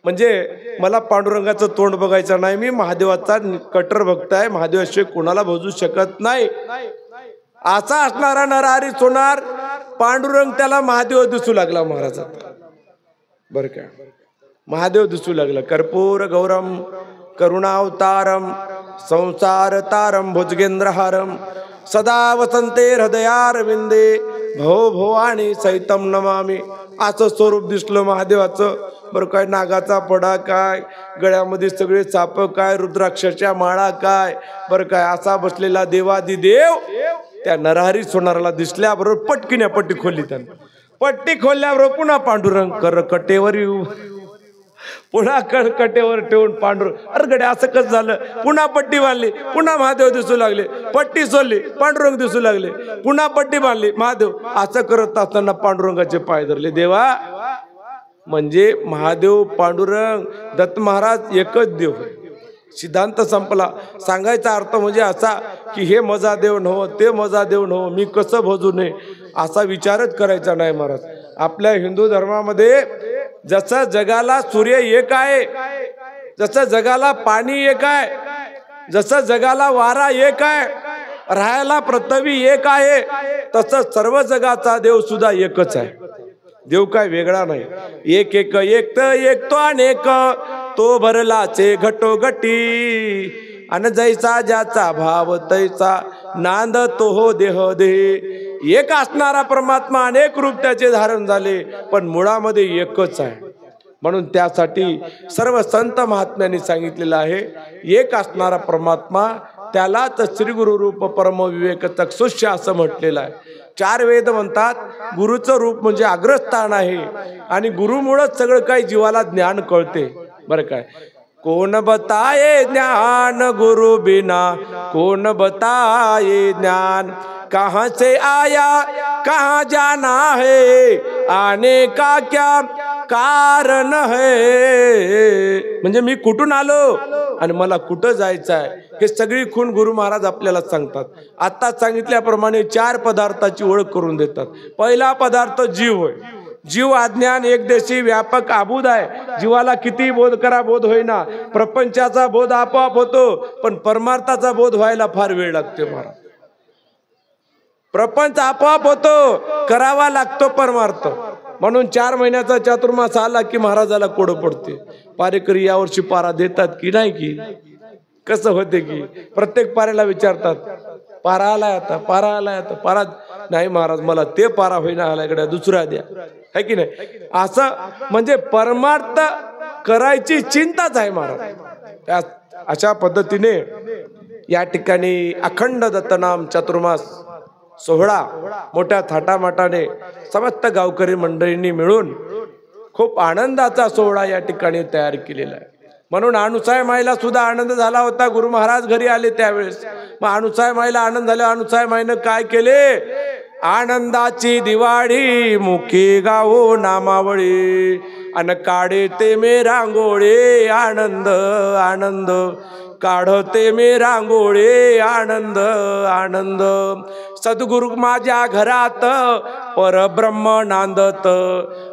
म्हणजे मला पांडुरंगाचं तोंड बघायचं नाही, मी महादेवाचा कट्टर भक्त आहे, महादेवाशिवाय कोणाला भजू शकत नाही असा असणारा नरहरी सोनार पांडुरंग त्याला महादेव दिसू लागला महाराजात. बरं का, महादेव दिसू लागला. कर्पूर गौरम करुणावतारम संसार तारम भुजगेंद्रहारम सदा वसंते हृदयारविंदे भो भवानी सहितम नमामि. असं स्वरूप दिसलं महादेवाचं. बरं काय, नागाचा पडा काय, गळ्यामध्ये सगळे साप काय, रुद्राक्षाच्या माळा काय. बरं काय, असा बसलेला देवादिदेव त्या नरहरी सोनाराला दिसल्याबरोबर पटकीने पट्टी खोलली. त्यानं पट्टी खोलल्याबरोबर पुन्हा पांडुरंग कटेवर येऊ, पुन्हा कटेवर ठेवून पांडुरंग अरे गडे असं कसं झालं. पुन्हा पट्टी बांधली, पुन्हा महादेव दिसू लागले. पट्टी सोडली, पांडुरंग दिसू लागले. पुन्हा पट्टी बांधली, महादेव. असं करत असताना पांडुरंगाचे पाय धरले. देवा म्हणजे महादेव पांडुरंग दत्त महाराज एकच देव. सिद्धांत संपला. सांगायचा अर्थ म्हणजे असा की हे मजा देव नव्ह, ते मजा देव नव्ह, मी कसं भजू नये असा विचारच करायचा नाही महाराज. आपल्या हिंदू धर्मामध्ये जसं जगाला सूर्य एक आहे, जसं जगाला पाणी एक आहे, जसं जगाला वारा एक आहे, राहायला पृथ्वी एक आहे, तसं सर्व जगाचा देव सुद्धा एकच आहे. देव काय वेगळा नाही. एक एक एक तो अनेक, तो भरलाचे घटोघटी, अन जैसा ज्याचा भाव तैसा नांद तो हो देह दे. एक असणारा परमात्मा अनेक रूप त्याचे धारण झाले, पण मुळामध्ये एकच आहे. म्हणून त्यासाठी सर्व संत महात्म्यांनी सांगितलेलं आहे, एक असणारा परमात्मा त्यालाच श्री गुरु रूप परम विवेक चक्षुष्य असं म्हटलेलं आहे. 4 वेद म्हणतात गुरुचं रूप म्हणजे अग्रस्थान आहे आणि गुरुमुळेच सगळं काही जीवाला ज्ञान कळते. बरं काय, कोण बताये ज्ञान गुरु बिना, कोण बताये ज्ञान, कहाँ से आया कहाँ जाना है, आने का क्या कारण है. म्हणजे मी कुठून आलो आणि मला कुठं जायचं आहे हे सगळी खूण गुरु महाराज आपल्याला सांगतात. आता सांगितल्याप्रमाणे 4 पदार्थाची ओळख करून देतात. पहिला पदार्थ जीव होय. जीव अज्ञान एकदेशी व्यापक आबूद आहे. जीवाला किती बोध करा बोध होईना. प्रपंचाचा बोध आपोआप होतो, पण परमार्थाचा बोध व्हायला फार वेळ लागते महाराज. प्रपंच आपोआप होतो, करावा लागतो परमार्थ. म्हणून 4 महिन्याचा चातुर्मास आला की महाराजाला कोड पडते. पारेकरी यावर्षी पारा देतात की नाही, की कसं होते की प्रत्येक पाऱ्याला विचारतात पारा आलाय आता, पारा आलाय आता. पारा नाही महाराज, मला ते पारा होईना आल्याकडे दुसरा द्या, है की नाही. असं म्हणजे परमार्थ करायची चिंताच आहे महाराज. अशा पद्धतीने या ठिकाणी अखंड दत्तनाम चातुर्मास सोहळा मोठ्या थाटामाटाने समस्त गावकरी मंडळींनी मिळून खूप आनंदाचा सोहळा या ठिकाणी तयार केलेला आहे. म्हणून अणुसाहेब माईला सुद्धा आनंद झाला होता. गुरु महाराज घरी आले त्यावेळेस. मग अणुसाहेब माईला आनंद झाला. अणुसाहेब माईनं काय केले? आनंदाची दिवाळी मुखी गावो नामावळी अन काढते मे रांगोळे आनंद आनंद काढते मे रांगोळे आनंद आनंद. सद्गुरु माझ्या घरात परब्रह्म नांदत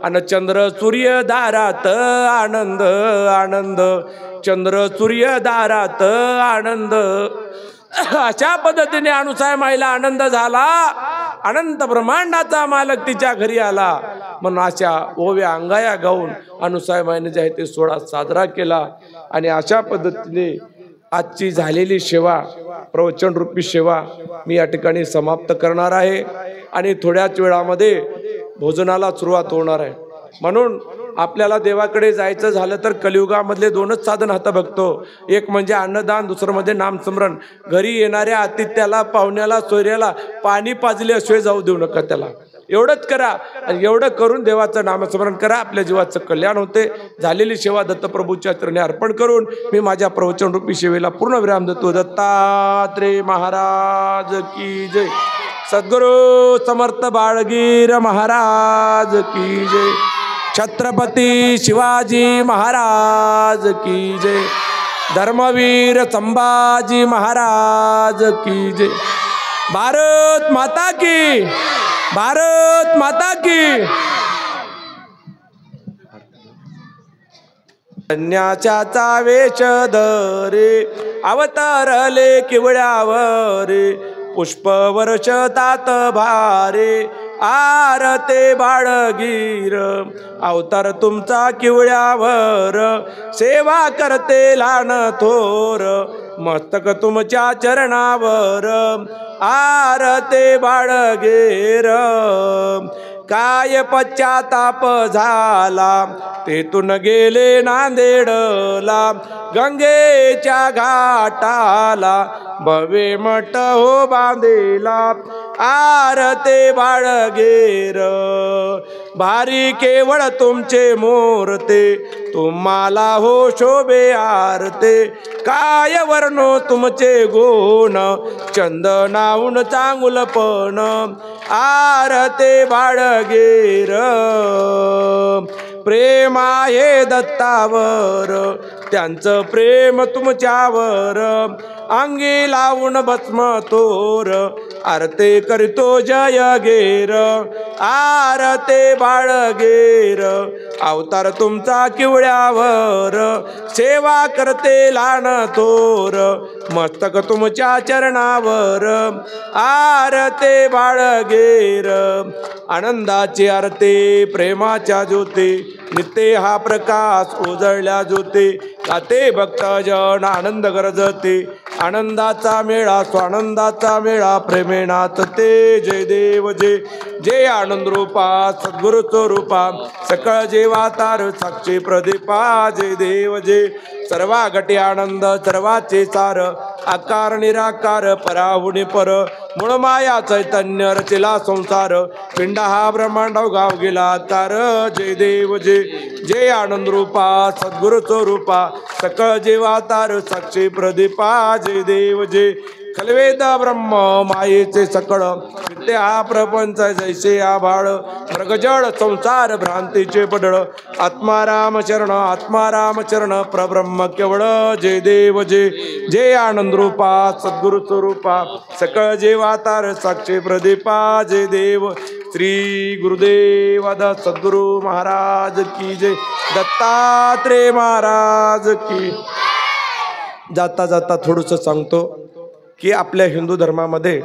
अन चंद्र सूर्य दारात आनंद आनंद चंद्र सूर्य दारात आनंद. अशा पद्धतीने अणुसाहेब माईला आनंद झाला. अनंत ब्रह्मांडाचा मालक तिच्या घरी आला. म्हणून अशा ओव्या अंगाया गाऊन अणुसाहेब माईने जे आहे ते सोहळा साजरा केला. आणि अशा पद्धतीने आजची झालेली सेवा, प्रवचन रूपी सेवा मी या ठिकाणी समाप्त करणार आहे. आणि थोड्याच वेळामध्ये भोजनाला सुरुवात होणार आहे. म्हणून आपल्याला देवाकडे जायचं झालं तर कलियुगामधले दोनच साधन हात बघतो. एक म्हणजे अन्नदान, दुसरं म्हणजे नामस्मरण. घरी येणाऱ्या आतिथ्याला, पाहुण्याला, सोयऱ्याला पाणी पाजल्याशिवाय जाऊ देऊ नका. त्याला एवढंच करा. आणि एवढं करून देवाचं नामस्मरण करा. आपल्या जीवाचं कल्याण होते. झालेली सेवा दत्तप्रभूच्या चरणी अर्पण करून मी माझ्या प्रवचन रूपी सेवेला पूर्ण विराम देतो. दत्तात्रेय महाराज की जय. सद्गुरु समर्थ बाळगीर महाराज की जय. छत्रपती शिवाजी महाराज की जय. धर्मवीर संभाजी महाराज की जय. भारत माता की, भारत माता की. कन्याच्या वेश धरे अवतारले किवळ्यावरे पुष्प वर्षतात भारे आरते बाळगीर अवतार तुमचा किवळ्यावर सेवा करते लहान थोर मस्तक तुमच्या चरणावर आरते बाळगीर. काय पश्चाताप झाला तेथून गेले नांदेडला गंगेच्या घाटाला भव्य मठ हो बांधेला आरते बाळगीर. भारी केवळ तुमचे मूर्ते तुम्हाला हो शोभे आरते काय वर्णो तुमचे गुण चंदनाहून चांगुलपण आरते बाळगीर. प्रेम आहे दत्तावर त्यांचं प्रेम तुमच्यावर अंगी लावून भस्म तोर आरते करतो जय गेर आरते बाळगीर. अवतार तुमचा किवळ्यावर सेवा करते लहान थोर मस्तक तुमच्या चरणावर आरते बाळगीर. आनंदाची आरती प्रेमाच्या ज्योती नित्य हा प्रकाश उजळल्या ज्योती गाते भक्तजन आनंद गरजते आनंदाचा मेळा स्वानंदाचा मेळा प्रेमेनाथ ते. जय देव जय. जय आनंद रूपा सद्गुरु स्वरूपा सकळ जेवातार साक्षी प्रदीपा. जय देव जय. सर्वा घटी आनंद सर्वाचे सार आकार निराकार पराहुनी पर मूळ माया चैतन्य रचिला संसार पिंड हा ब्रह्मांड गाव गेला तार. जय देव जय. जय आनंद रूपा सद्गुरु स्वरूपा सकळ जीवातार साक्षी प्रदीपा. जय देव जय. खलवेद ब्रह्म मायेचे सकळ नित्य हा प्रपंच जैसे आभाळ मृगजळ संसार भ्रांतीचे पडळ आत्माराम चरण प्रब्रह्म केवळ. जय देव जय. जय आनंद रूपा सद्गुरु स्वरूपा सकळ जीवातार साक्षी प्रदीपा. जय देव. श्री गुरुदेव सद्गुरु महाराज की जय. दत्तात्रेय महाराज की. जाता जाता थोडंसं सांगतो की आपल्या हिंदू धर्मामध्ये